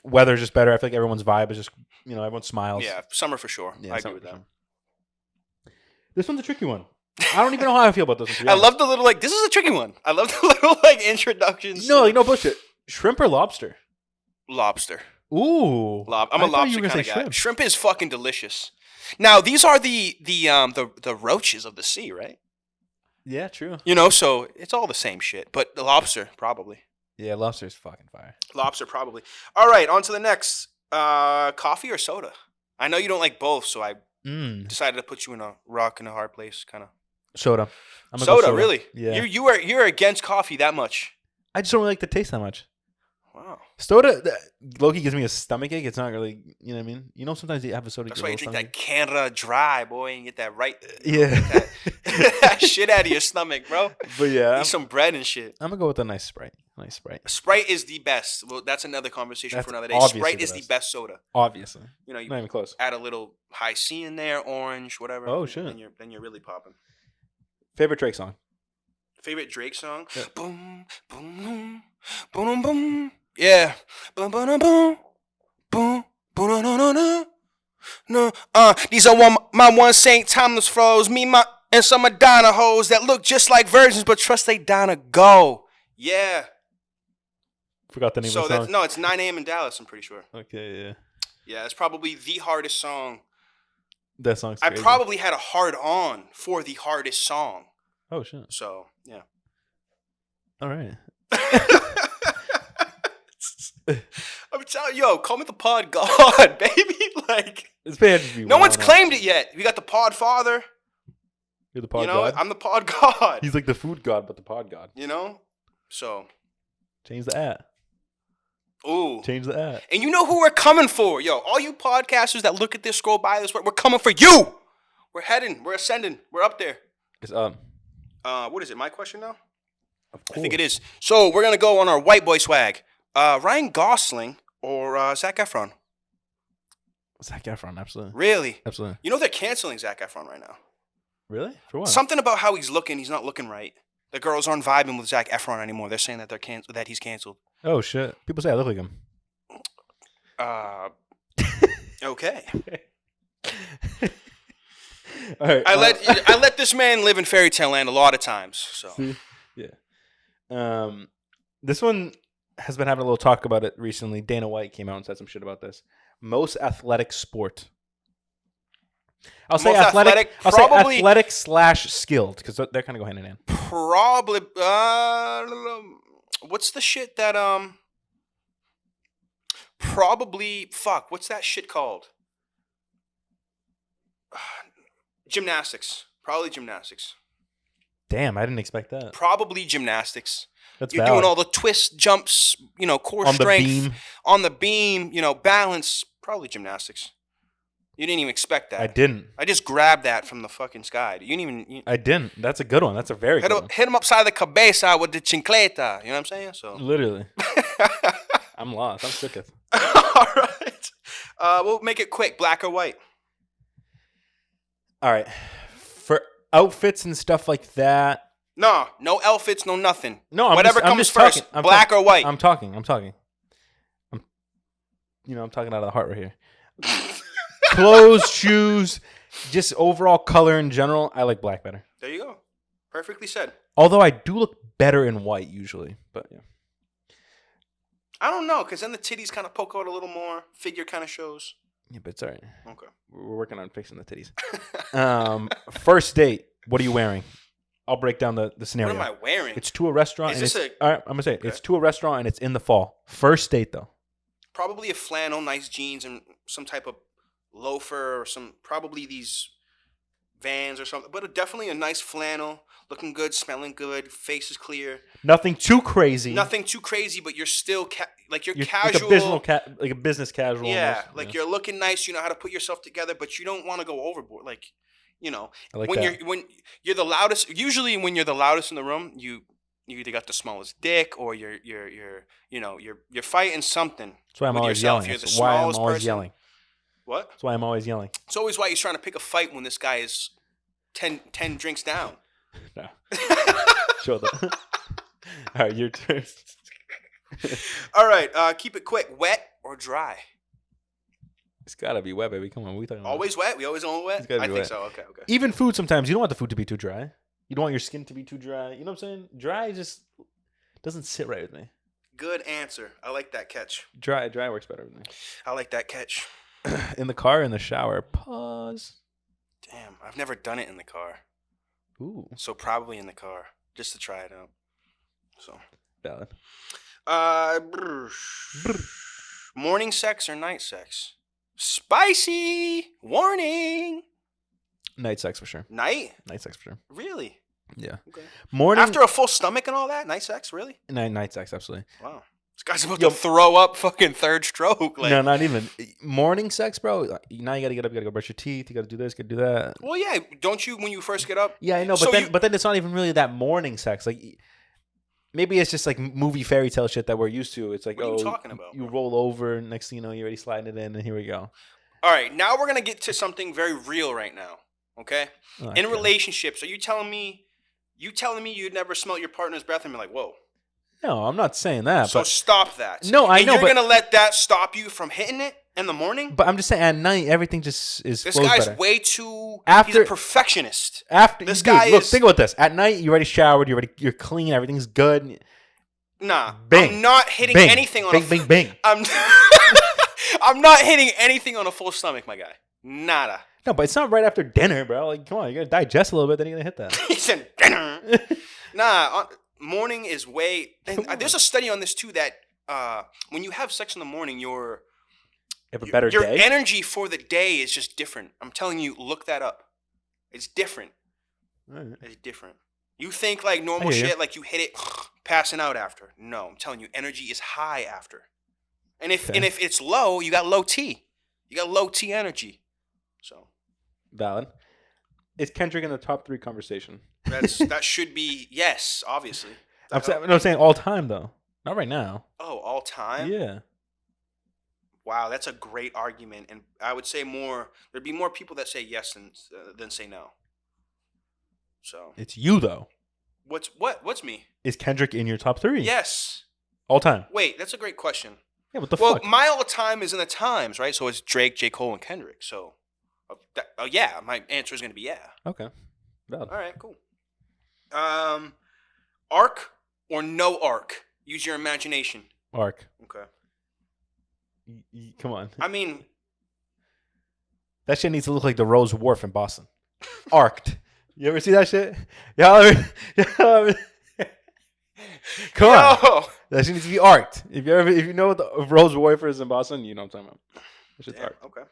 Weather's just better. I feel like everyone's vibe is just, everyone smiles. Yeah, summer for sure. Yeah, I agree with that. Sure. This one's a tricky one. I don't even know how I feel about this one. I love the little, this is a tricky one. I love the little, introductions. No, no bullshit. Shrimp or lobster? Lobster. Ooh. I'm a lobster kind of guy. Shrimp is fucking delicious. Now, these are the roaches of the sea, right? Yeah, true. So it's all the same shit. But the lobster, probably. Yeah, lobster is fucking fire. Lobster, probably. All right, on to the next. Coffee or soda? I know you don't like both, so I decided to put you in a rock and a hard place, kind of. Soda. Soda, really? Yeah. You're against coffee that much? I just don't really like the taste that much. Wow. Soda, low-key gives me a stomach ache. It's not really, you know what I mean? Sometimes you have a soda. That's why you drink that Canada Dry, boy, and get that right. Yeah. That shit out of your stomach, bro. But yeah. Eat some bread and shit. I'm going to go with a nice Sprite. Sprite is the best. Well, that's another conversation for another day. Sprite is the best soda. Obviously. You not even close. Add a little high C in there, orange, whatever. Oh, shit. Then you're really popping. Favorite Drake song? Favorite Drake song? Yeah. Boom, boom, boom, boom, boom. Yeah. Boom, boom, boom, boom, boom, no. No. These are my one Saint timeless flows. Me, and some Madonna hoes that look just like virgins, but trust they Donna go. Yeah. Forgot the name of the song. No, it's 9 a.m. in Dallas, I'm pretty sure. Okay, yeah. Yeah, it's probably the hardest song. That song's crazy. I probably had a hard on for the hardest song. Oh, shit. So, yeah. All right. I'm telling you, call me the pod god, baby. It's bad. No one's claimed it yet. We got the pod father. You're the pod god? I'm the pod god. He's like the food god, but the pod god. So. Change the at. Ooh. Change the at. And you know who we're coming for. Yo, all you podcasters that look at this, scroll by this, we're coming for you. We're heading. We're ascending. We're up there. It's up. What is it? My question now? Of course. I think it is. So we're going to go on our white boy swag. Ryan Gosling or Zac Efron? Zac Efron, absolutely. Really? Absolutely. They're canceling Zac Efron right now. Really? For what? Something about how he's looking. He's not looking right. The girls aren't vibing with Zac Efron anymore. They're saying that that he's canceled. Oh, shit. People say I look like him. Okay. All right. I let this man live in fairy tale land a lot of times. So. See? Yeah. This one has been having a little talk about it recently. Dana White came out and said some shit about this. Most athletic sport. I'll say athletic. I'll say athletic / skilled because they're kind of go hand in hand. Probably. What's the shit that Probably. Fuck. What's that shit called? Gymnastics. Probably gymnastics. Damn, I didn't expect that. Probably gymnastics. That's You're valid. doing all the twists, jumps, core On the strength. beam. On the beam, balance. Probably gymnastics. You didn't even expect that. I didn't. I just grabbed that from the fucking sky. You didn't even... I didn't. That's a good one. That's a very good one. Hit him upside the cabeza with the chincleta. You know what I'm saying? So Literally. I'm lost. I'm shooketh. All right. We'll make it quick. Black or white? All right. For outfits and stuff like that. No outfits, no nothing. No, I'm whatever just, I'm comes just first. talking. Black or white? I'm talking. I'm talking out of the heart right here. Clothes, shoes, just overall color in general. I like black better. There you go. Perfectly said. Although I do look better in white usually, but yeah. I don't know, because then the titties kind of poke out a little more. Figure kind of shows. Yeah, but it's all right. Okay. We're working on fixing the titties. First date. What are you wearing? I'll break down the scenario. What am I wearing? It's to a restaurant. Is and this all right, I'm gonna say okay. It's to a restaurant and it's in the fall. First date though. Probably a flannel, nice jeans, and some type of loafer or probably these Vans or something. But definitely a nice flannel, looking good, smelling good, face is clear. Nothing too crazy. Nothing too crazy, but you're still you're Like casual. like a business casual. Yeah, almost, you're looking nice. You know how to put yourself together, but you don't want to go overboard. I like that. when you're the loudest. Usually, when you're the loudest in the room, you either got the smallest dick or you're fighting something. That's why I'm with always yourself. yelling. You're the That's why I'm smallest always person. yelling. What? That's why I'm always yelling. It's always why he's trying to pick a fight when this guy is 10 drinks down. No. Show them. All right, your turn. All right, keep it quick. Wet or dry? It's gotta be wet, baby. Come on, we talking about Always wet? We always on wet? It's gotta be I think wet. so. Okay. Even food sometimes you don't want the food to be too dry. You don't want your skin to be too dry. You know what I'm saying? Dry just doesn't sit right with me. Good answer. I like that catch. Dry works better with me. I like that catch. In the car, in the shower. Pause. Damn, I've never done it in the car. Ooh, So probably in the car, just to try it out. So, valid. morning sex or night sex? Spicy. Warning. Night sex for sure. Night? Night sex for sure. Really? Yeah. Okay. Morning After a full stomach and all that? Night sex? Really? night sex, absolutely. Wow. This guy's about to throw up fucking third stroke. No, not even. Morning sex, bro. Now you gotta get up, you gotta go brush your teeth, you gotta do this, you gotta do that. Well, yeah. Don't you when you first get up? Yeah, I know, So but then it's not even really that morning sex. Like maybe it's just like movie fairy tale shit that we're used to. It's like, What are you talking about, you bro? roll over, next thing you know, you're already sliding it in, and here we go. All right. Now we're going to get to something very real right now. Okay? Oh, In okay. relationships, are you telling me you'd never smelt your partner's breath and be like, whoa. No, I'm not saying that. So but stop that. No, I and know, you're but- going to let that stop you from hitting it in the morning? But I'm just saying, at night, everything just is. This flows guy's better. way too... he's After- a perfectionist. After this dude, guy look, is- think about this. At night, you already showered. You're clean. Everything's good. Nah. Bing. I'm not hitting Bing. anything on Bing, a... bing, bing. I'm not hitting anything on a full stomach, my guy. Nada. No, but it's not right after dinner, bro. Like, come on, you gotta digest a little bit, then you're gonna hit that. He said dinner. Nah, morning is way... And there's a study on this, too, that when you have sex in the morning, You have a better your day. energy for the day is just different. I'm telling you, look that up. It's different. All right. It's different. You think like normal I hear you. shit, like you hit it, passing out after. No, I'm telling you, energy is high after. And if Okay. it's low, you got low T. You got low T energy. So Valid. Is Kendrick in the top 3 conversation? that should be yes, obviously. I'm saying all time though. Not right now. Oh, all time. Yeah. Wow, that's a great argument, and I would say there'd be more people that say yes than say no. So It's you though. what's me? Is Kendrick in your top 3? Yes. All time. Wait, that's a great question. Yeah. What the Well, fuck? my all time is in the times, right? So it's Drake, J. Cole, and Kendrick. So, yeah, my answer is gonna be yeah. Okay. Valid. All right, cool. Arc or no arc? Use your imagination. Arc. Okay. Come on. I mean, That shit needs to look like the Rose Wharf in Boston. Arced. You ever see that shit? Y'all ever? Come on. yo! That shit needs to be arced. If you know what the Rose Wharf is in Boston, you know what I'm talking about. That shit's Damn, arced.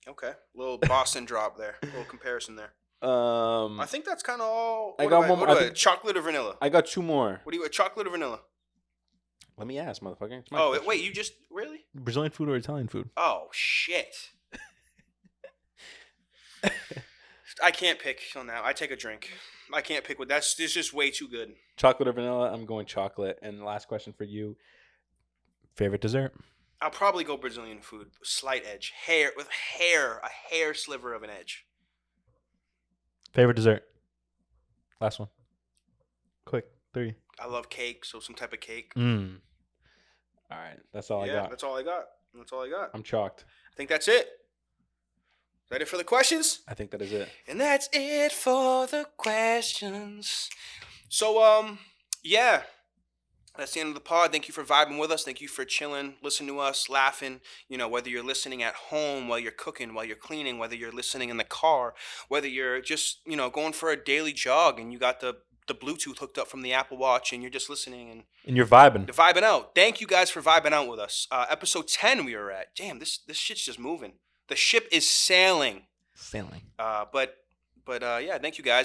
okay. Little Boston drop there. Little comparison there. I think that's kind of all. I got one more. What do I, chocolate or vanilla? I got 2 more. What do you chocolate or vanilla? Let me ask, motherfucker. It's my Oh, question. wait, you just really? Brazilian food or Italian food? Oh, shit. I can't pick on that. I take a drink. I can't pick with that's this just way too good. Chocolate or vanilla? I'm going chocolate. And the last question for you. Favorite dessert? I'll probably go Brazilian food. Slight edge. A hair sliver of an edge. Favorite dessert? Last one. Quick. 3. I love cake, so some type of cake. All right. That's all I got. That's all I got. That's all I got. I'm chalked. I think that's it. Is that it for the questions? I think that is it. And that's it for the questions. So, yeah. That's the end of the pod. Thank you for vibing with us. Thank you for chilling, listening to us, laughing. You know, whether you're listening at home, while you're cooking, while you're cleaning, whether you're listening in the car, whether you're just, going for a daily jog and you got the Bluetooth hooked up from the Apple Watch and you're just listening and you're vibing. You're vibing out. Thank you guys for vibing out with us. Episode 10 we were at. Damn, this shit's just moving. The ship is sailing. Sailing. But yeah, thank you guys.